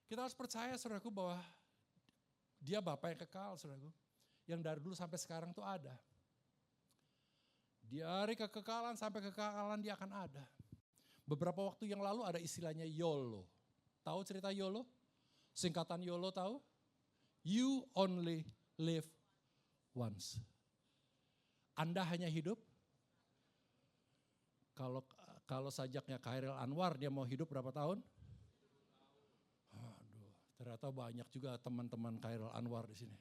Kita harus percaya saudaraku bahwa dia Bapa yang kekal saudaraku. Yang dari dulu sampai sekarang tuh ada. Dari kekekalan sampai kekekalan dia akan ada. Beberapa waktu yang lalu ada istilahnya YOLO. Tahu cerita YOLO? Singkatan YOLO tahu? You only live once. Anda hanya hidup, kalau sajaknya Khairil Anwar dia mau hidup berapa tahun? Aduh, ternyata banyak juga teman-teman Khairil Anwar di sini.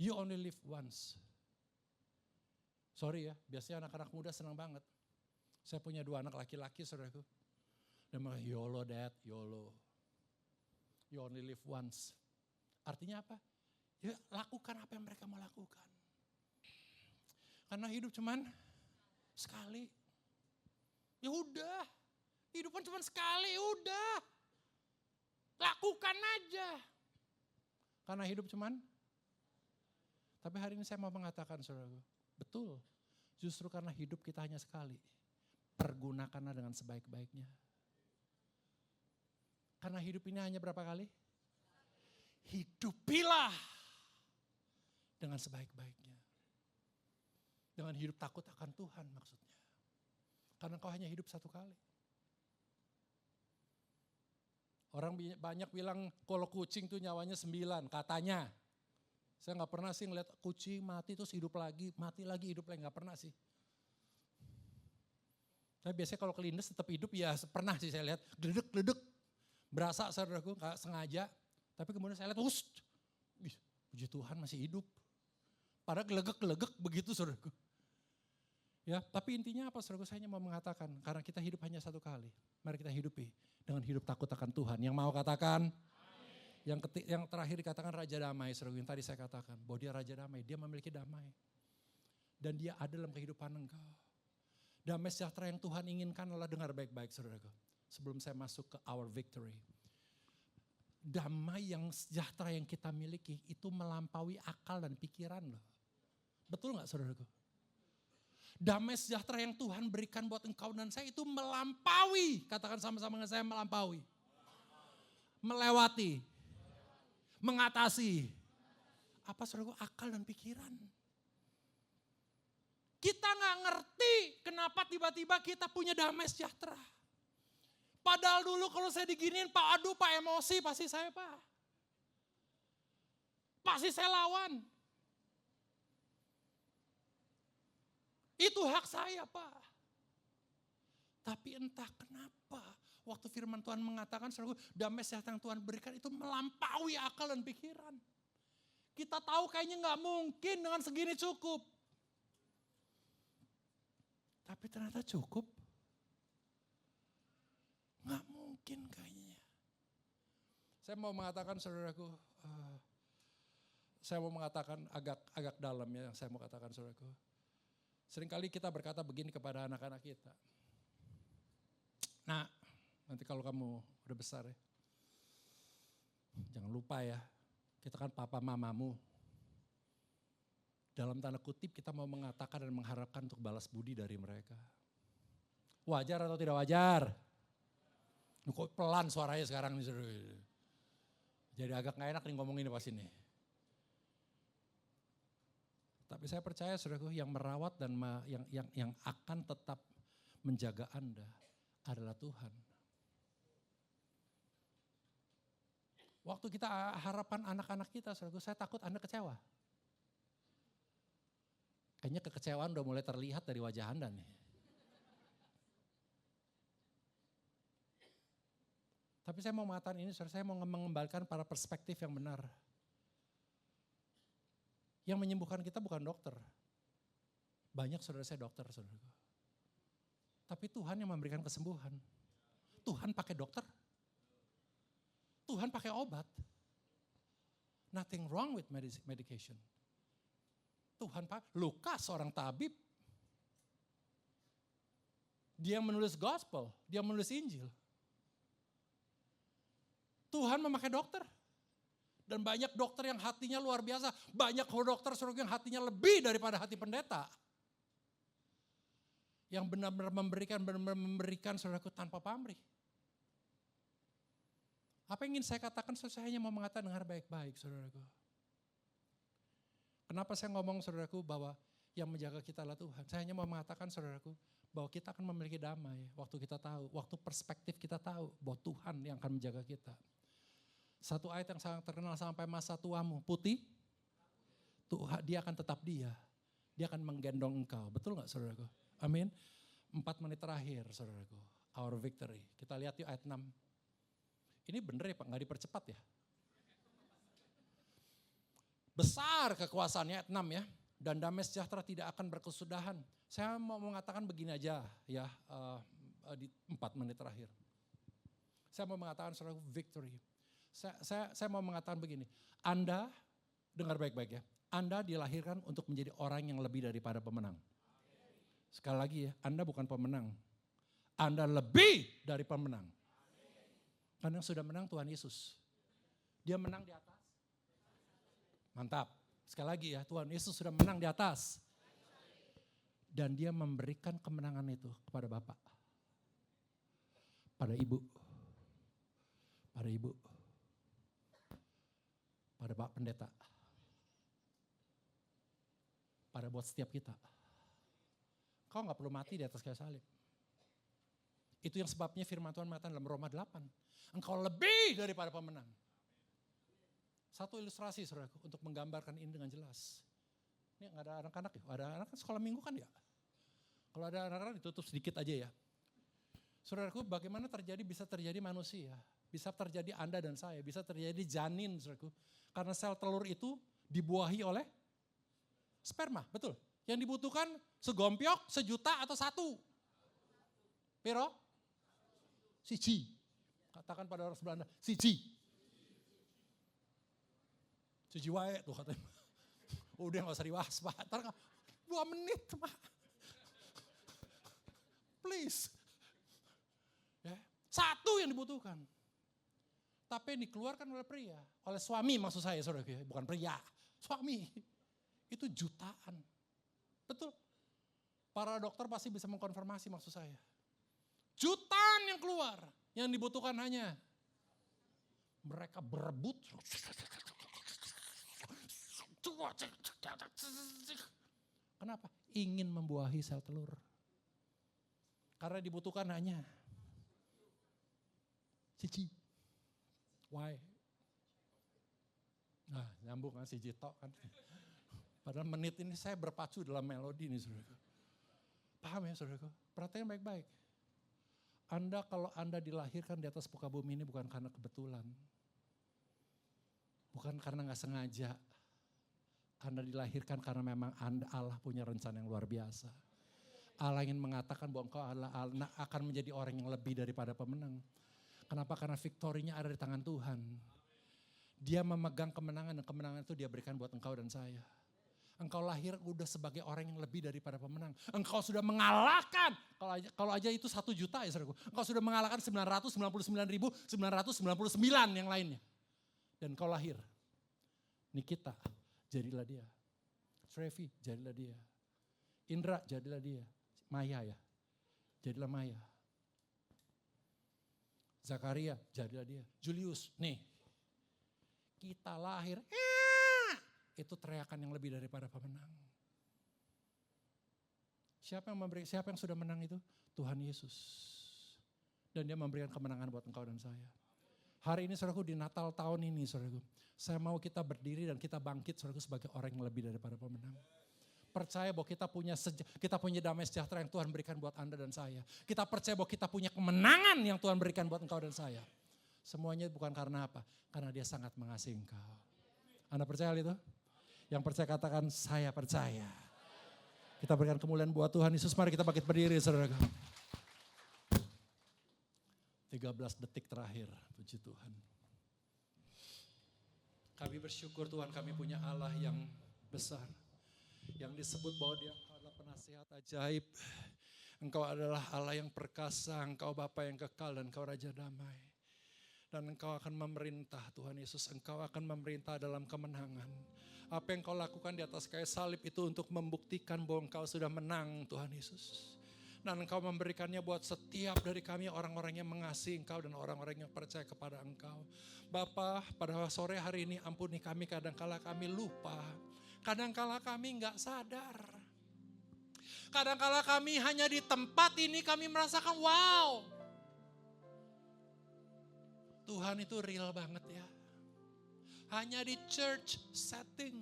You only live once. Sorry ya, biasanya anak-anak muda senang banget. Saya punya 2 anak laki-laki saudaraku. Dia bilang YOLO dad, YOLO. You only live once. Artinya apa? Ya lakukan apa yang mereka mau lakukan. Karena hidup cuman sekali. Ya udah, kehidupan cuma sekali, udah. Lakukan aja. Karena hidup cuman. Tapi hari ini saya mau mengatakan saudaraku, betul. Justru karena hidup kita hanya sekali. Pergunakanlah dengan sebaik-baiknya. Karena hidup ini hanya berapa kali? Hidupilah dengan sebaik-baiknya. Dengan hidup takut akan Tuhan maksudnya. Karena kau hanya hidup satu kali. Orang banyak bilang kalau kucing tuh nyawanya 9 katanya. Saya gak pernah sih ngeliat kucing mati terus hidup lagi, mati lagi hidup lagi, gak pernah sih. Tapi biasanya kalau kelindes tetap hidup ya pernah sih saya lihat, gledek-gledek. Berasa saudaraku, gak sengaja. Tapi kemudian saya lihat, puji Tuhan masih hidup. Padahal gelegek-gelegek begitu saudaraku. Ya, tapi intinya apa saudaraku, saya hanya mau mengatakan, karena kita hidup hanya satu kali. Mari kita hidupi dengan hidup takut akan Tuhan. Yang mau katakan, yang terakhir dikatakan Raja Damai, saudaraku, yang tadi saya katakan. Bahwa dia Raja Damai, dia memiliki damai. Dan dia ada dalam kehidupan engkau. Damai sejahtera yang Tuhan inginkan adalah dengar baik-baik saudaraku. Sebelum saya masuk ke our victory. Damai yang sejahtera yang kita miliki itu melampaui akal dan pikiran loh. Betul gak saudaraku? Damai sejahtera yang Tuhan berikan buat engkau dan saya itu melampaui. Katakan sama-sama dengan saya, melampaui. Melewati. Mengatasi. Apa saudaraku? Akal dan pikiran. Kita gak ngerti kenapa tiba-tiba kita punya damai sejahtera. Padahal dulu kalau saya diginiin Pak, aduh Pak emosi pasti saya Pak. Pasti saya lawan. Itu hak saya Pak. Tapi entah kenapa waktu firman Tuhan mengatakan damai sejahtera yang Tuhan berikan itu melampaui akal dan pikiran. Kita tahu kayaknya gak mungkin dengan segini cukup. Tapi ternyata cukup. Gak mungkin kayaknya. Saya mau mengatakan saudaraku, saya mau mengatakan agak dalam ya yang saya mau katakan saudaraku. Seringkali kita berkata begini kepada anak-anak kita. Nah, nanti kalau kamu udah besar ya, jangan lupa ya, kita kan papa mamamu. Dalam tanda kutip kita mau mengatakan dan mengharapkan untuk balas budi dari mereka. Wajar atau tidak wajar? Kok pelan suaranya sekarang nih. Jadi agak gak enak nih ngomong ini pas ini. Tapi saya percaya saudaraku yang merawat dan yang akan tetap menjaga Anda adalah Tuhan. Waktu kita harapan anak-anak kita saudaraku, saya takut Anda kecewa. Kayaknya kekecewaan udah mulai terlihat dari wajah Anda nih. Tapi saya mau mengatakan ini, saya mau mengembalikan pada perspektif yang benar. Yang menyembuhkan kita bukan dokter. Banyak saudara saya dokter, saudara. Tapi Tuhan yang memberikan kesembuhan. Tuhan pakai dokter. Tuhan pakai obat. Nothing wrong with medication. Tuhan pakai, Lukas seorang tabib. Dia menulis gospel, dia menulis Injil. Tuhan memakai dokter. Dan banyak dokter yang hatinya luar biasa. Banyak dokter yang hatinya lebih daripada hati pendeta. Yang benar-benar memberikan saudaraku tanpa pamrih. Apa yang ingin saya katakan, saya hanya mau mengatakan dengar baik-baik saudaraku. Kenapa saya ngomong saudaraku bahwa yang menjaga kita adalah Tuhan. Saya hanya mau mengatakan saudaraku bahwa kita akan memiliki damai. Waktu kita tahu, waktu perspektif kita tahu bahwa Tuhan yang akan menjaga kita. Satu ayat yang sangat terkenal sampai masa tuamu, putih, Tuhan, dia akan tetap dia. Dia akan menggendong engkau. Betul gak saudaraku? Amin. 4 menit terakhir saudaraku. Our victory. Kita lihat yuk ayat 6. Ini bener ya Pak, gak dipercepat ya. Besar kekuasaannya ayat 6 ya. Dan damai sejahtera tidak akan berkesudahan. Saya mau mengatakan begini aja ya di 4 menit terakhir. Saya mau mengatakan saudaraku victory. Saya mau mengatakan begini, Anda, dengar baik-baik ya, Anda dilahirkan untuk menjadi orang yang lebih daripada pemenang. Sekali lagi ya, Anda bukan pemenang, Anda lebih dari pemenang. Karena yang sudah menang Tuhan Yesus. Dia menang di atas. Mantap. Sekali lagi ya, Tuhan Yesus sudah menang di atas. Dan dia memberikan kemenangan itu kepada Bapak. Pada Ibu. Pada Ibu. Pada Pak Pendeta. Pada buat setiap kita. Kau gak perlu mati di atas kayu salib. Itu yang sebabnya firman Tuhan mengatakan dalam Roma 8. Engkau lebih daripada pemenang. Satu ilustrasi saudaraku untuk menggambarkan ini dengan jelas. Ini gak ada anak-anak ya? Ada anak kan sekolah minggu kan ya? Kalau ada anak-anak ditutup sedikit aja ya. Saudaraku bagaimana bisa terjadi manusia. Bisa terjadi Anda dan saya. Bisa terjadi janin saudaraku. Karena sel telur itu dibuahi oleh sperma, betul. Yang dibutuhkan segompiok, sejuta atau satu. Pero? Siji. Katakan pada orang sebelah Anda, siji. Siji wae tuh katanya. Udah gak usah dibahas Pak. Ntar 2 menit Pak. Please. Ya. Satu yang dibutuhkan. Tapi yang dikeluarkan oleh pria. Oleh suami maksud saya saudara. Bukan pria. Suami. Itu jutaan. Betul. Para dokter pasti bisa mengkonfirmasi maksud saya. Jutaan yang keluar. Yang dibutuhkan hanya mereka berebut. Kenapa? Ingin membuahi sel telur. Karena dibutuhkan hanya siji. Why? Nah, nyambung kan siji tok kan. Padahal menit ini saya berpacu dalam melodi nih saudara. Paham ya saudara? Perhatian baik-baik. Kalau Anda dilahirkan di atas muka bumi ini bukan karena kebetulan. Bukan karena gak sengaja. Anda dilahirkan karena memang Allah punya rencana yang luar biasa. Allah ingin mengatakan bahwa engkau akan menjadi orang yang lebih daripada pemenang. Kenapa? Karena victorinya ada di tangan Tuhan. Dia memegang kemenangan dan kemenangan itu dia berikan buat engkau dan saya. Engkau lahir udah sebagai orang yang lebih daripada pemenang. Engkau sudah mengalahkan, kalau aja itu 1 juta ya saudaraku. Engkau sudah mengalahkan 999.999 yang lainnya. Dan engkau lahir. Nikita, jadilah dia. Trevi, jadilah dia. Indra, jadilah dia. Maya ya, jadilah Maya. Zakaria, jadilah dia. Julius, nih. Kita lahir, itu teriakan yang lebih daripada pemenang. Siapa yang sudah menang itu? Tuhan Yesus. Dan dia memberikan kemenangan buat engkau dan saya. Hari ini saudaraku di Natal tahun ini saudaraku. Saya mau kita berdiri dan kita bangkit saudaraku sebagai orang yang lebih daripada pemenang. Percaya bahwa kita punya damai sejahtera yang Tuhan berikan buat Anda dan saya. Kita percaya bahwa kita punya kemenangan yang Tuhan berikan buat engkau dan saya. Semuanya bukan karena apa? Karena dia sangat mengasihi engkau. Anda percaya hal itu? Yang percaya katakan saya percaya. Kita berikan kemuliaan buat Tuhan Yesus. Mari kita bangkit berdiri saudara. 13 detik terakhir. Puji Tuhan. Kami bersyukur Tuhan kami punya Allah yang besar. Yang disebut bahwa dia adalah penasihat ajaib. Engkau adalah Allah yang perkasa. Engkau Bapa yang kekal dan engkau Raja damai. Dan engkau akan memerintah Tuhan Yesus. Engkau akan memerintah dalam kemenangan. Apa yang kau lakukan di atas kayu salib itu untuk membuktikan bahwa engkau sudah menang Tuhan Yesus. Dan engkau memberikannya buat setiap dari kami orang-orang yang mengasihi engkau dan orang-orang yang percaya kepada engkau. Bapa, pada sore hari ini ampuni kami kadangkala kami lupa. Kadangkala kami enggak sadar. Kadangkala kami hanya di tempat ini kami merasakan wow. Tuhan itu real banget ya. Hanya di church setting.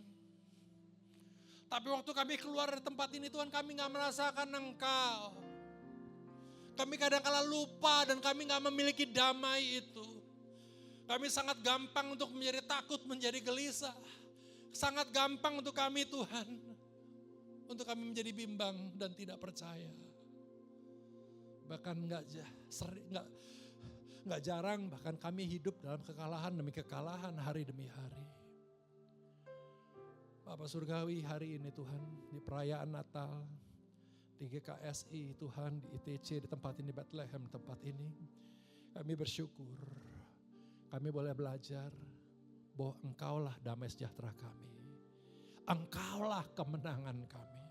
Tapi waktu kami keluar dari tempat ini Tuhan kami gak merasakan engkau. Kami kadang-kala lupa dan kami gak memiliki damai itu. Kami sangat gampang untuk menjadi takut, menjadi gelisah. Sangat gampang untuk kami Tuhan. Untuk kami menjadi bimbang dan tidak percaya. Bahkan gak jarang bahkan kami hidup dalam kekalahan demi kekalahan hari demi hari. Bapak Surgawi hari ini Tuhan di perayaan Natal, di GKSI Tuhan, di ITC, di tempat ini, Bethlehem, tempat ini. Kami bersyukur, kami boleh belajar bahwa Engkaulah damai sejahtera kami. Engkaulah kemenangan kami.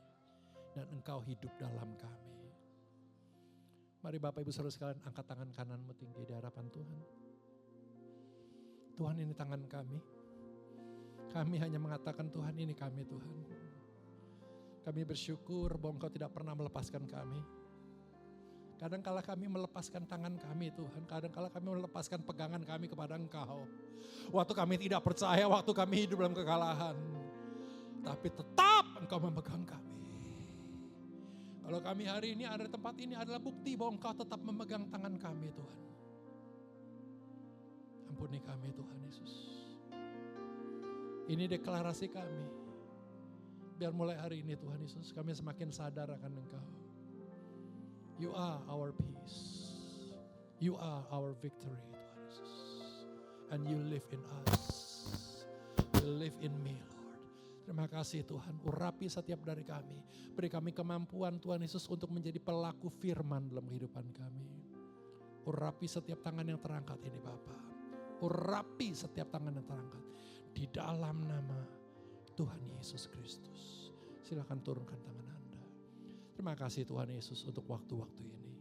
Dan Engkau hidup dalam kami. Mari Bapak Ibu Saudara sekalian angkat tangan kananmu tinggi di hadapan Tuhan. Tuhan, ini tangan kami. Kami hanya mengatakan Tuhan, ini kami Tuhan. Kami bersyukur bahwa Engkau tidak pernah melepaskan kami. Kadangkala kami melepaskan tangan kami Tuhan. Kadangkala kami melepaskan pegangan kami kepada Engkau. Waktu kami tidak percaya, waktu kami hidup dalam kekalahan. Tapi tetap Engkau memegang kami. Kalau kami hari ini ada di tempat ini adalah bukti bahwa Engkau tetap memegang tangan kami Tuhan. Ampuni kami Tuhan Yesus. Ini deklarasi kami. Biar mulai hari ini Tuhan Yesus kami semakin sadar akan Engkau. You are our peace. You are our victory Tuhan Yesus. And you live in us. You live in me Lord. Terima kasih Tuhan, urapi setiap dari kami. Beri kami kemampuan Tuhan Yesus untuk menjadi pelaku firman dalam kehidupan kami. Urapi setiap tangan yang terangkat ini Bapa. Urapi setiap tangan yang terangkat. Di dalam nama Tuhan Yesus Kristus. Silakan turunkan tangan Anda. Terima kasih Tuhan Yesus untuk waktu-waktu ini.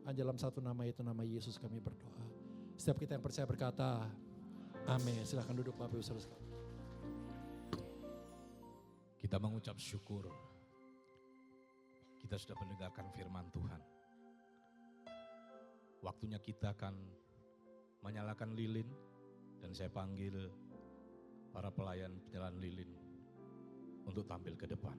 Hanya dalam satu nama itu, nama Yesus kami berdoa. Setiap kita yang percaya berkata, amin. Silakan duduk Bapak Ibu Saudara sekalian. Kita mengucap syukur. Kita sudah mendengarkan firman Tuhan. Waktunya kita akan menyalakan lilin. Dan saya panggil para pelayan penyalaan lilin untuk tampil ke depan.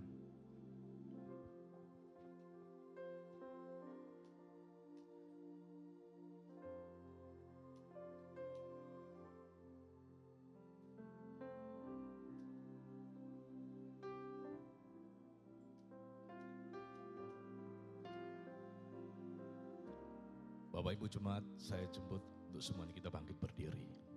Bapak Ibu Jemaat, saya jemput untuk semuanya kita bangkit berdiri.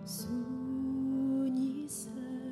Sunyi senyap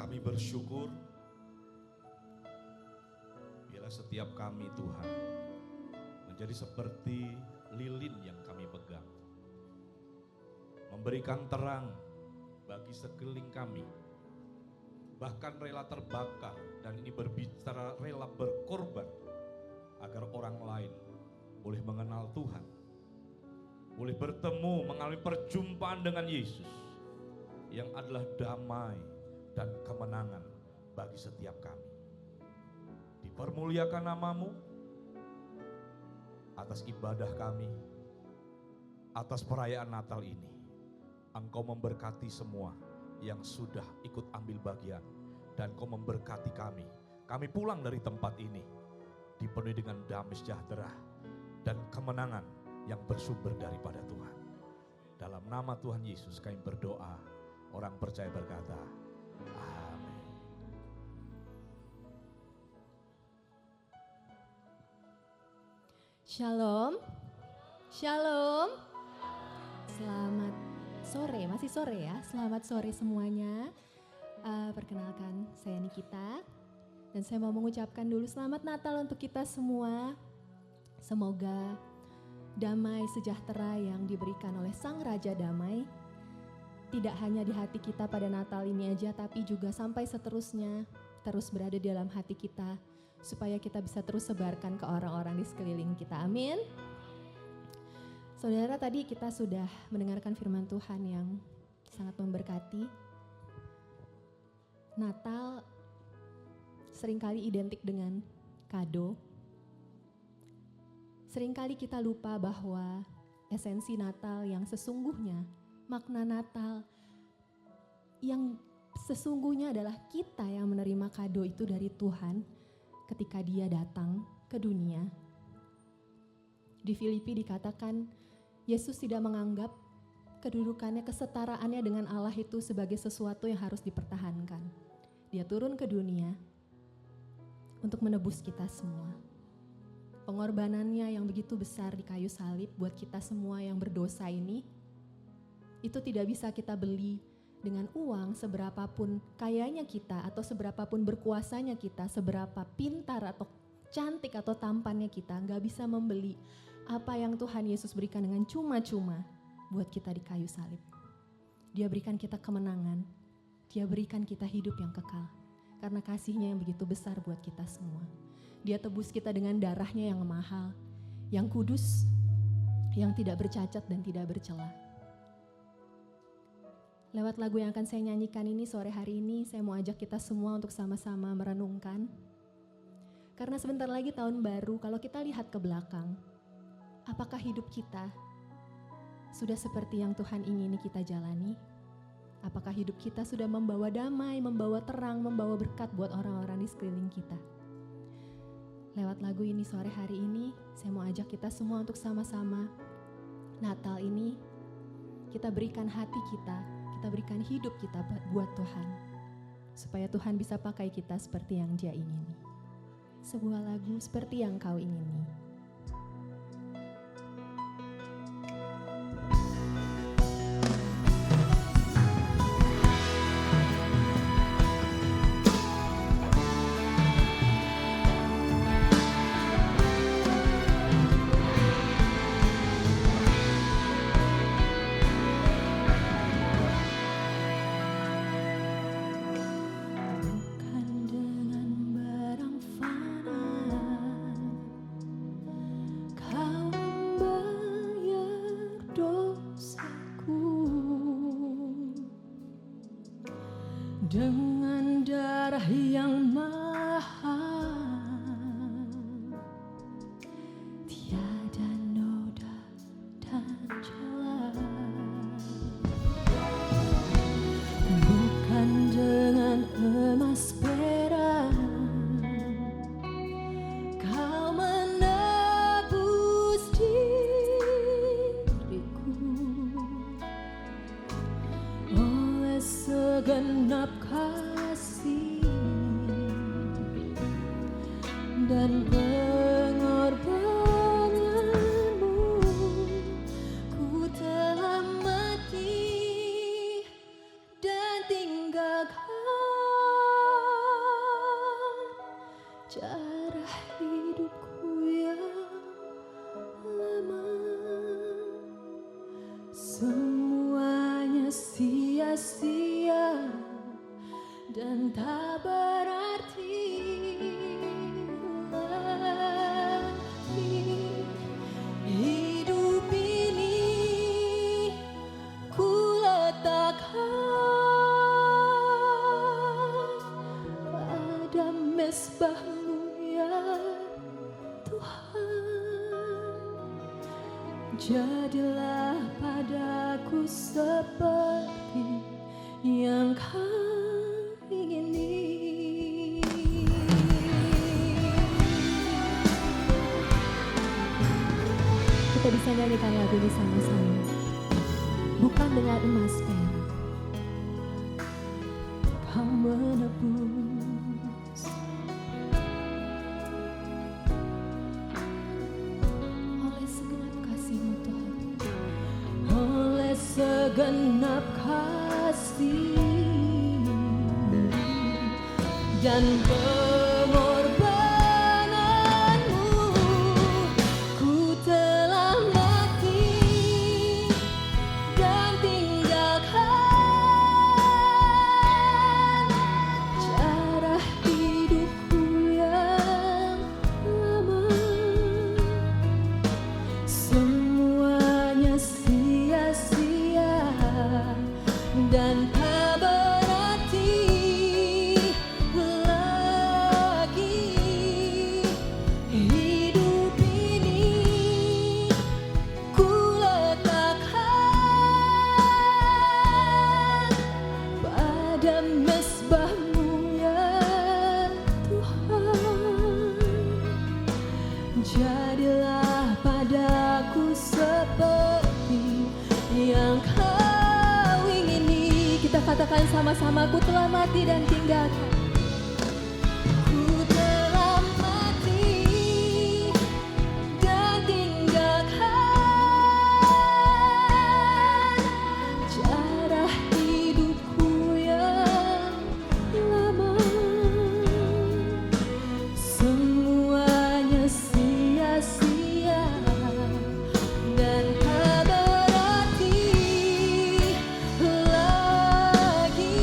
Kami bersyukur bila setiap kami Tuhan menjadi seperti lilin yang kami pegang. Memberikan terang bagi sekeliling kami. Bahkan rela terbakar dan ini berbicara rela berkorban agar orang lain boleh mengenal Tuhan. Boleh bertemu mengalami perjumpaan dengan Yesus yang adalah damai dan kemenangan bagi setiap kami. Dipermuliakan namamu atas ibadah kami, atas perayaan Natal ini. Engkau memberkati semua yang sudah ikut ambil bagian dan Engkau memberkati kami. Kami pulang dari tempat ini dipenuhi dengan damai sejahtera dan kemenangan yang bersumber daripada Tuhan. Dalam nama Tuhan Yesus kami berdoa. Orang percaya berkata, amin. Shalom. Shalom. Selamat sore, masih sore ya. Selamat sore semuanya. Perkenalkan, saya Nikita. Dan saya mau mengucapkan dulu selamat Natal untuk kita semua. Semoga damai sejahtera yang diberikan oleh Sang Raja Damai tidak hanya di hati kita pada Natal ini aja, tapi juga sampai seterusnya terus berada di dalam hati kita supaya kita bisa terus sebarkan ke orang-orang di sekeliling kita. Amin. Saudara, tadi kita sudah mendengarkan firman Tuhan yang sangat memberkati. Natal seringkali identik dengan kado. Seringkali kita lupa bahwa esensi Natal yang sesungguhnya, makna Natal yang sesungguhnya adalah kita yang menerima kado itu dari Tuhan ketika Dia datang ke dunia. Di Filipi dikatakan Yesus tidak menganggap kedudukannya, kesetaraannya dengan Allah itu sebagai sesuatu yang harus dipertahankan. Dia turun ke dunia untuk menebus kita semua. Pengorbanannya yang begitu besar di kayu salib buat kita semua yang berdosa ini, itu tidak bisa kita beli dengan uang seberapapun kayanya kita atau seberapapun berkuasanya kita, seberapa pintar atau cantik atau tampannya kita, gak bisa membeli apa yang Tuhan Yesus berikan dengan cuma-cuma buat kita di kayu salib. Dia berikan kita kemenangan, Dia berikan kita hidup yang kekal karena kasih-Nya yang begitu besar buat kita semua. Dia tebus kita dengan darah-Nya yang mahal, yang kudus, yang tidak bercacat dan tidak bercela. Lewat lagu yang akan saya nyanyikan ini sore hari ini, saya mau ajak kita semua untuk sama-sama merenungkan. Karena sebentar lagi tahun baru, kalau kita lihat ke belakang, apakah hidup kita sudah seperti yang Tuhan ingini kita jalani? Apakah hidup kita sudah membawa damai, membawa terang, membawa berkat buat orang-orang di sekeliling kita? Lewat lagu ini sore hari ini, saya mau ajak kita semua untuk sama-sama Natal ini kita berikan hati kita berikan hidup kita buat Tuhan. Supaya Tuhan bisa pakai kita seperti yang Dia ingini. Sebuah lagu seperti yang Kau ingini. Dengan darah yang mahal, tiada noda dan celah. Bukan dengan emas perak Kau menebus diriku. Oleh segenap kasih dan pengorbananmu, ku telah mati dan tinggalkan dan tak berarti lagi. Hidup ini ku letakkan pada mezbah-Mu ya Tuhan. Jadilah padaku seperti yang Kau ingini. Kita bisa nyanyikan lagu ini sama-sama. Bukan dengan emas perak Kau menebus, oleh segenap kasih-Mu Tuhan, oleh segenap kasih dan pengorbananmu, ku telah mati dan tinggalkan cara hidupku yang lama. Semuanya sia-sia dan tak berarti lagi. Hidup ini ku letakkan pada mezbah-Mu ya Tuhan. Jadilah padaku seperti yang Kau ingini. Kita katakan sama-sama, ku telah mati dan tinggalkan. Ku telah mati dan tinggalkan cara hidupku yang lama. Semuanya sia-sia dan tak berarti lagi.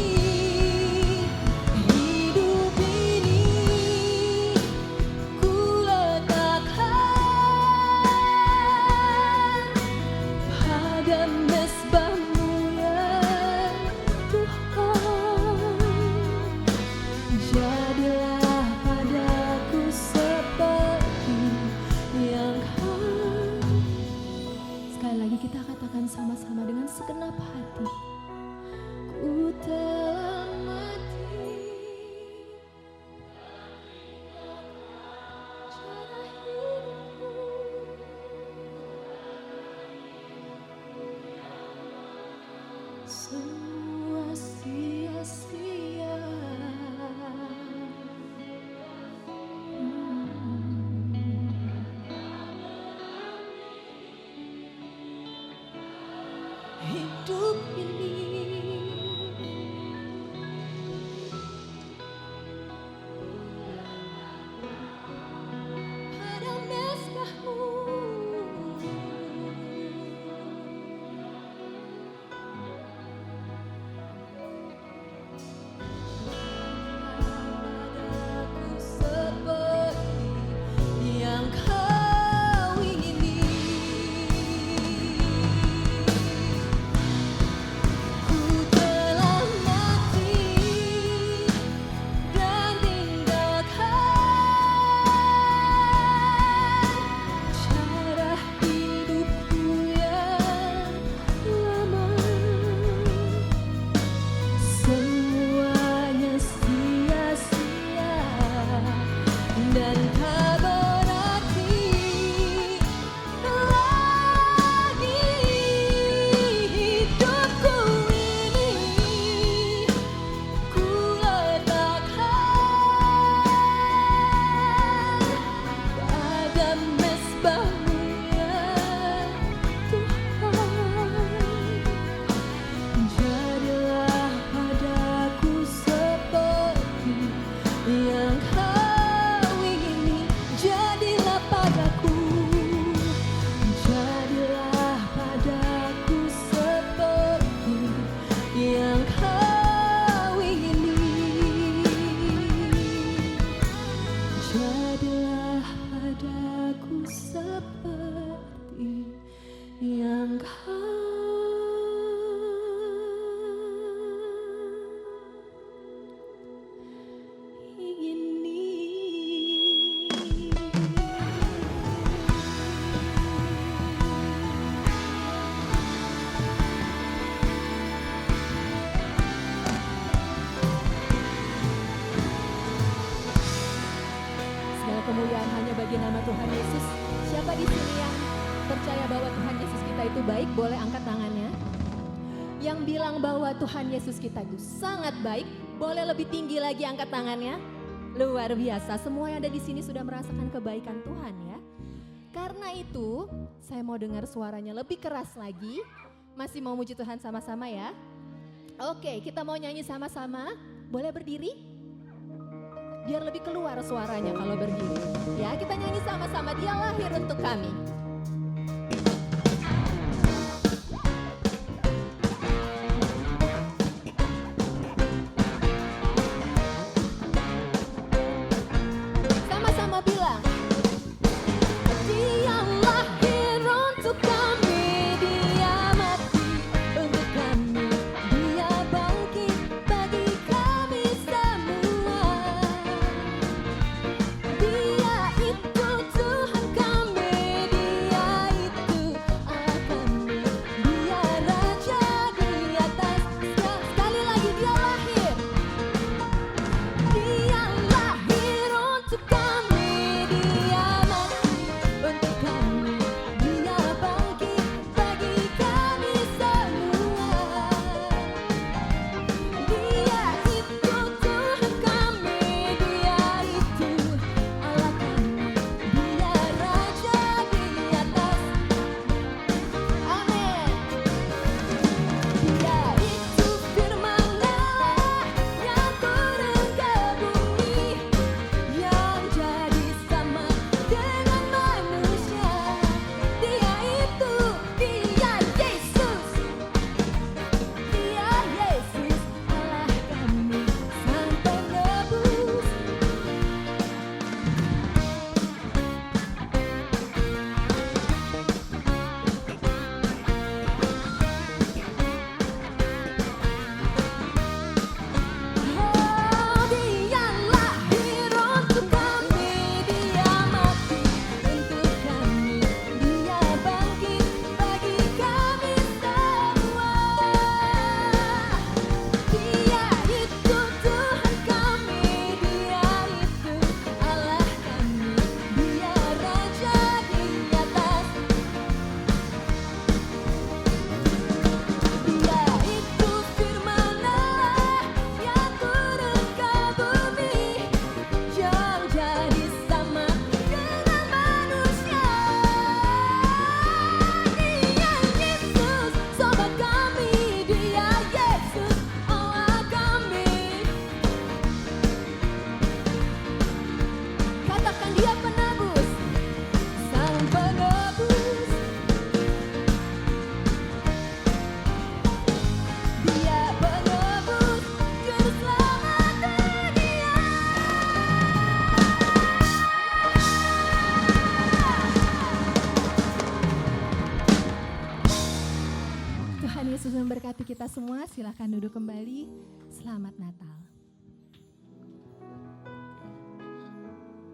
kemuliaan hanya bagi nama Tuhan Yesus. Siapa di sini yang percaya bahwa Tuhan Yesus kita itu baik, boleh angkat tangannya. Yang bilang bahwa Tuhan Yesus kita itu sangat baik, boleh lebih tinggi lagi angkat tangannya. Luar biasa, semua yang ada di sini sudah merasakan kebaikan Tuhan ya. Karena itu, saya mau dengar suaranya lebih keras lagi. Masih mau muji Tuhan sama-sama ya? Oke, kita mau nyanyi sama-sama. Boleh berdiri? Biar lebih keluar suaranya kalau berdiri. Ya, kita nyanyi sama-sama. Dia lahir untuk kami. Sama-sama bilang. Dia lahir untuk kami, dia mati untuk kami, dia bangkit bagi kami semua. Dia itu Tuhan kami, dia itu Allah kami, dia Raja di atas. Sekali lagi dia lahir. Dia lahir untuk kami, dia mati untuk kami, dia bangkit bagi kami semua. Dia itu Tuhan kami, dia itu Allah kami, dia Raja di atas. Amin. Dia itu firman Allah yang turun ke bumi, yang jadi sama dengan manusia. Dia itu, dia Yesus. Dia Yesus, Allah kami, Sang Penebus. Oh, dia lahir untuk kami, dia mati untuk kami, dia bangkit bagi kami semua. Dia itu Tuhan kami, dia itu Allah kami, dia Raja di atas. Dia itu firman Allah yang turun ke bumi, yang jadi sama dengan manusia. Dia Yesus, sobat kami, dia Yesus, Allah kami. Katakan dia penebus, Sang Penebus. Dia penebus juru selamat dunia. Tuhan Yesus memberkati kita semua. Silakan duduk kembali. Selamat Natal.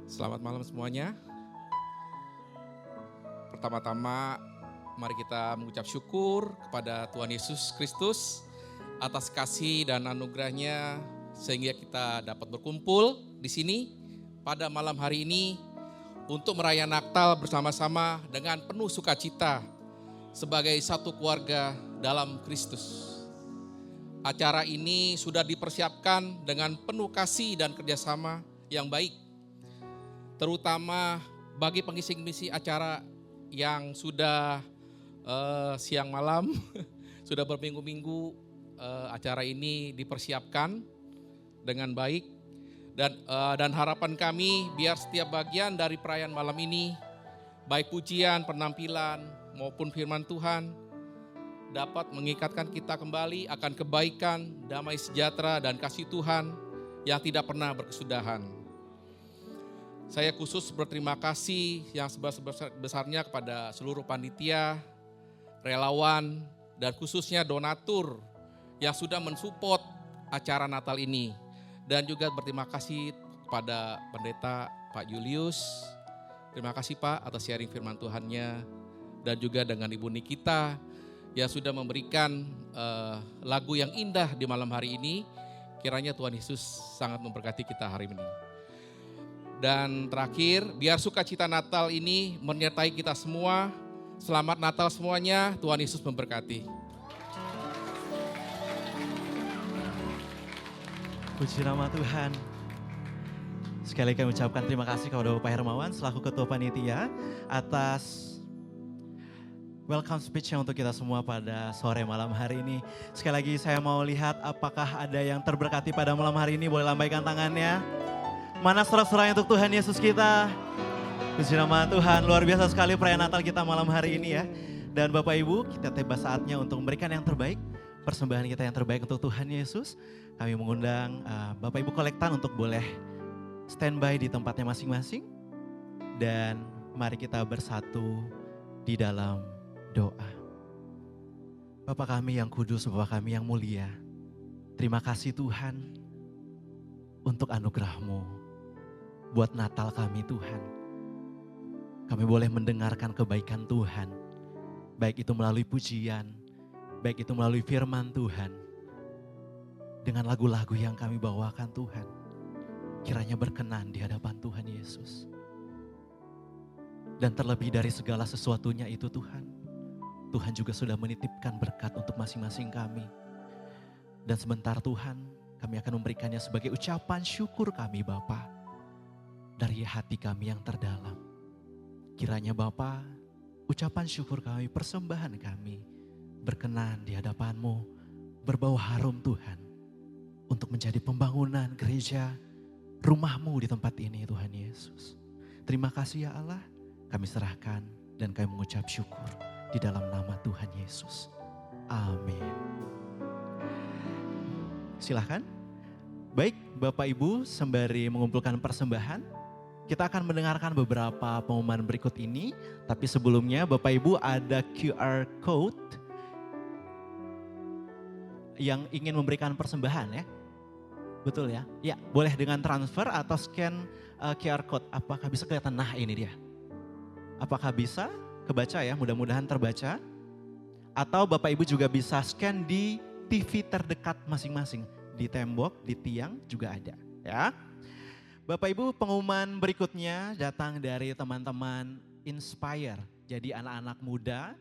Selamat malam semuanya. Pertama-tama mari kita mengucap syukur kepada Tuhan Yesus Kristus atas kasih dan anugerahnya sehingga kita dapat berkumpul di sini pada malam hari ini untuk merayakan Natal bersama-sama dengan penuh sukacita sebagai satu keluarga dalam Kristus. Acara ini sudah dipersiapkan dengan penuh kasih dan kerjasama yang baik, terutama bagi pengisi-pengisi acara yang sudah siang malam, sudah berminggu-minggu acara ini dipersiapkan dengan baik. Dan harapan kami biar setiap bagian dari perayaan malam ini, baik pujian, penampilan maupun firman Tuhan, dapat mengikatkan kita kembali akan kebaikan, damai sejahtera dan kasih Tuhan yang tidak pernah berkesudahan. Saya khusus berterima kasih yang sebesar-besarnya kepada seluruh panitia, relawan, dan khususnya donatur yang sudah mensupport acara Natal ini. Dan juga berterima kasih kepada pendeta Pak Julius. Terima kasih Pak atas sharing firman Tuhannya. Dan juga dengan Ibu Nikita yang sudah memberikan lagu yang indah di malam hari ini. Kiranya Tuhan Yesus sangat memberkati kita hari ini. Dan terakhir, biar sukacita Natal ini menyertai kita semua. Selamat Natal semuanya, Tuhan Yesus memberkati. Puji nama Tuhan. Sekali lagi kami ucapkan terima kasih kepada Bapak Hermawan selaku Ketua Panitia atas welcome speech-nya untuk kita semua pada sore malam hari ini. Sekali lagi saya mau lihat apakah ada yang terberkati pada malam hari ini, boleh lambaikan tangannya. Mana sorak-sorai untuk Tuhan Yesus kita. Puji nama Tuhan, luar biasa sekali perayaan Natal kita malam hari ini ya. Dan Bapak Ibu, kita tiba saatnya untuk memberikan yang terbaik, persembahan kita yang terbaik untuk Tuhan Yesus. Kami mengundang Bapak Ibu kolektan untuk boleh standby di tempatnya masing-masing. Dan mari kita bersatu di dalam doa. Bapa kami yang kudus, Bapa kami yang mulia, terima kasih Tuhan untuk anugerah-Mu buat Natal kami Tuhan. Kami boleh mendengarkan kebaikan Tuhan, baik itu melalui pujian, baik itu melalui firman Tuhan. Dengan lagu-lagu yang kami bawakan Tuhan, kiranya berkenan di hadapan Tuhan Yesus. Dan terlebih dari segala sesuatunya itu Tuhan, Tuhan juga sudah menitipkan berkat untuk masing-masing kami. Dan sebentar Tuhan, kami akan memberikannya sebagai ucapan syukur kami Bapa, dari hati kami yang terdalam. Kiranya Bapa, ucapan syukur kami, persembahan kami, berkenan di hadapan-Mu, berbau harum Tuhan, untuk menjadi pembangunan gereja, rumah-Mu di tempat ini Tuhan Yesus. Terima kasih ya Allah, kami serahkan dan kami mengucap syukur di dalam nama Tuhan Yesus. Amin. Silahkan. Baik Bapak Ibu, sembari mengumpulkan persembahan, kita akan mendengarkan beberapa pengumuman berikut ini. Tapi sebelumnya Bapak Ibu ada QR Code yang ingin memberikan persembahan ya. Betul ya? Ya, boleh dengan transfer atau scan QR Code. Apakah bisa kelihatan? Nah ini dia. Apakah bisa? Kebaca ya, mudah-mudahan terbaca. Atau Bapak Ibu juga bisa scan di TV terdekat masing-masing. Di tembok, di tiang juga ada ya. Bapak Ibu, pengumuman berikutnya datang dari teman-teman Inspire. Jadi anak-anak muda,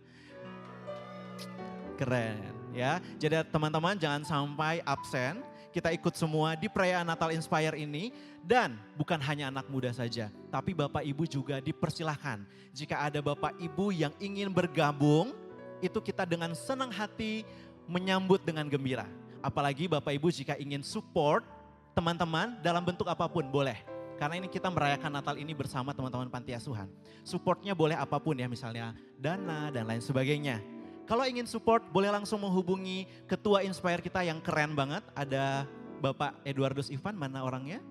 keren ya. Jadi teman-teman jangan sampai absen. Kita ikut semua di perayaan Natal Inspire ini. Dan bukan hanya anak muda saja, tapi Bapak Ibu juga dipersilahkan. Jika ada Bapak Ibu yang ingin bergabung, itu kita dengan senang hati menyambut dengan gembira. Apalagi Bapak Ibu jika ingin support teman-teman dalam bentuk apapun boleh. Karena ini kita merayakan Natal ini bersama teman-teman panti asuhan. Supportnya boleh apapun ya, misalnya dana dan lain sebagainya. Kalau ingin support boleh langsung menghubungi ketua Inspire kita yang keren banget. Ada Bapak Eduardus Ivan, mana orangnya?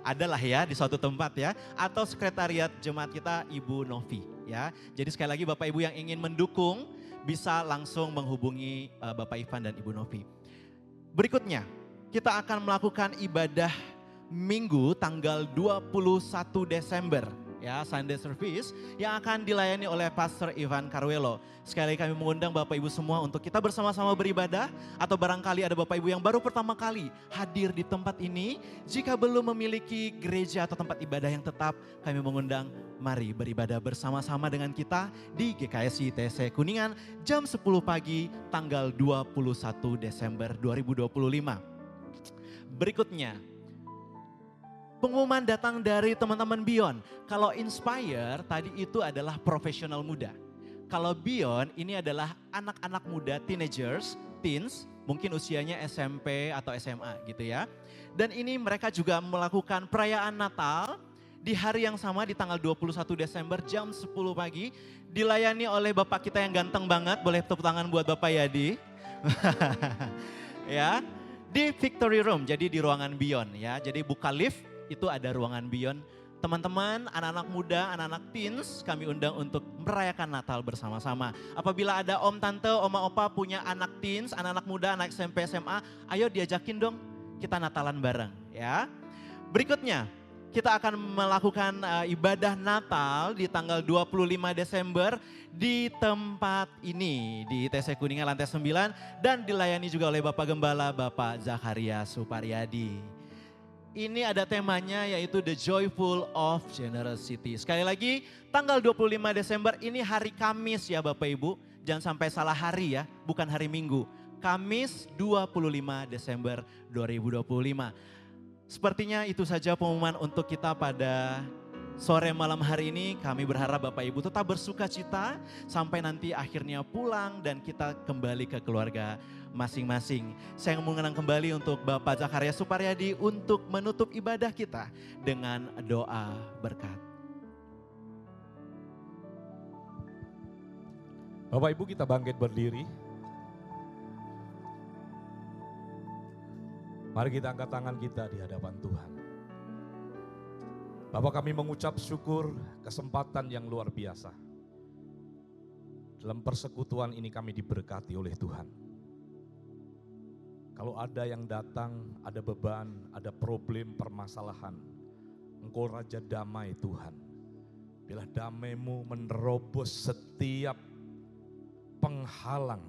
Adalah ya di suatu tempat ya. Atau sekretariat jemaat kita Ibu Novi ya. Jadi sekali lagi Bapak Ibu yang ingin mendukung bisa langsung menghubungi Bapak Ivan dan Ibu Novi. Berikutnya, kita akan melakukan ibadah Minggu tanggal 21 Desember ya, Sunday Service yang akan dilayani oleh Pastor Ivan Carwelo. Sekali lagi kami mengundang Bapak Ibu semua untuk kita bersama-sama beribadah, atau barangkali ada Bapak Ibu yang baru pertama kali hadir di tempat ini. Jika belum memiliki gereja atau tempat ibadah yang tetap, kami mengundang mari beribadah bersama-sama dengan kita di GKSI TC Kuningan jam 10 pagi tanggal 21 Desember 2025. Berikutnya, pengumuman datang dari teman-teman Beyond. Kalau Inspire tadi itu adalah profesional muda. Kalau Beyond ini adalah anak-anak muda, teenagers, teens, mungkin usianya SMP atau SMA gitu ya. Dan ini mereka juga melakukan perayaan Natal di hari yang sama di tanggal 21 Desember jam 10 pagi. Dilayani oleh Bapak kita yang ganteng banget, boleh tepuk tangan buat Bapak Yadi. Ya, di Victory Room, jadi di ruangan Beyond ya. Jadi buka lift, itu ada ruangan Beyond. Teman-teman, anak-anak muda, anak-anak teens kami undang untuk merayakan Natal bersama-sama. Apabila ada om, tante, oma, opa punya anak teens, anak-anak muda, anak SMP, SMA, ayo diajakin dong kita Natalan bareng ya. Berikutnya, kita akan melakukan ibadah Natal di tanggal 25 Desember di tempat ini, di TC Kuningan lantai 9 dan dilayani juga oleh Bapak Gembala, Bapak Zakaria Suparyadi. ini ada temanya yaitu The Joyful of Generosity. Sekali lagi, tanggal 25 Desember ini hari Kamis ya Bapak Ibu. Jangan sampai salah hari ya, bukan hari Minggu. Kamis 25 Desember 2025. Sepertinya itu saja pengumuman untuk kita pada sore malam hari ini. Kami berharap Bapak Ibu tetap bersuka cita sampai nanti akhirnya pulang dan kita kembali ke keluarga masing-masing. Saya mengenang kembali untuk Bapak Zakaria Suparyadi untuk menutup ibadah kita dengan doa berkat. Bapak Ibu kita bangkit berdiri. Mari kita angkat tangan kita di hadapan Tuhan. Bapak, kami mengucap syukur kesempatan yang luar biasa. Dalam persekutuan ini kami diberkati oleh Tuhan. Kalau ada yang datang, ada beban, ada problem, permasalahan, Engkau Raja Damai Tuhan. Bila damai-Mu menerobos setiap penghalang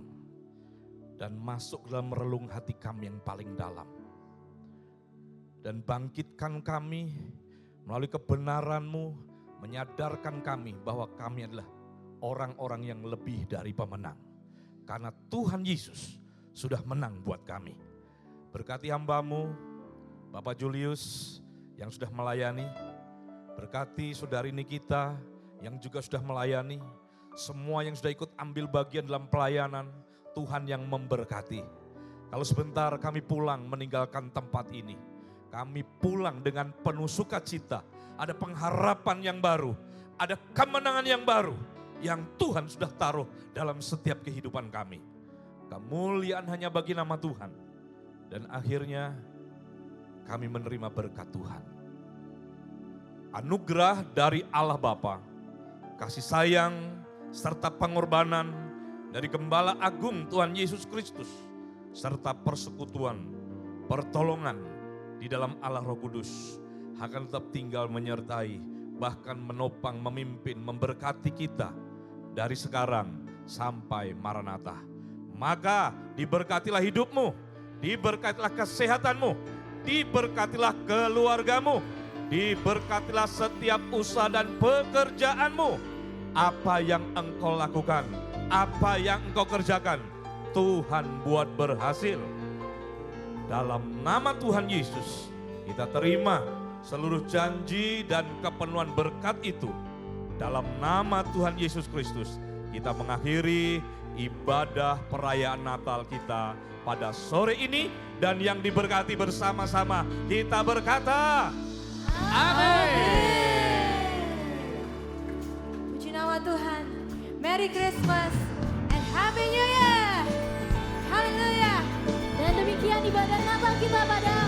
dan masuk dalam relung hati kami yang paling dalam. Dan bangkitkan kami melalui kebenaran-Mu, menyadarkan kami bahwa kami adalah orang-orang yang lebih dari pemenang. Karena Tuhan Yesus sudah menang buat kami. Berkati hamba-Mu, Bapak Julius yang sudah melayani. Berkati saudari Nikita yang juga sudah melayani. Semua yang sudah ikut ambil bagian dalam pelayanan, Tuhan yang memberkati. Kalau sebentar kami pulang meninggalkan tempat ini, kami pulang dengan penuh sukacita. Ada pengharapan yang baru, ada kemenangan yang baru yang Tuhan sudah taruh dalam setiap kehidupan kami. Kemuliaan hanya bagi nama Tuhan. Dan akhirnya kami menerima berkat Tuhan. Anugerah dari Allah Bapa, kasih sayang serta pengorbanan dari Gembala Agung Tuhan Yesus Kristus, serta persekutuan, pertolongan di dalam Allah Roh Kudus akan tetap tinggal menyertai, bahkan menopang, memimpin, memberkati kita dari sekarang sampai Maranatha. Maka diberkatilah hidupmu, diberkatilah kesehatanmu, diberkatilah keluargamu, diberkatilah setiap usaha dan pekerjaanmu. Apa yang engkau lakukan, apa yang engkau kerjakan, Tuhan buat berhasil. Dalam nama Tuhan Yesus, kita terima seluruh janji dan kepenuhan berkat itu. Dalam nama Tuhan Yesus Kristus, kita mengakhiri ibadah perayaan Natal kita pada sore ini. Dan yang diberkati bersama-sama, kita berkata, amin. Puji nama Tuhan. Merry Christmas and Happy New Year. Haleluya. Dan demikian ibadah Natal kita pada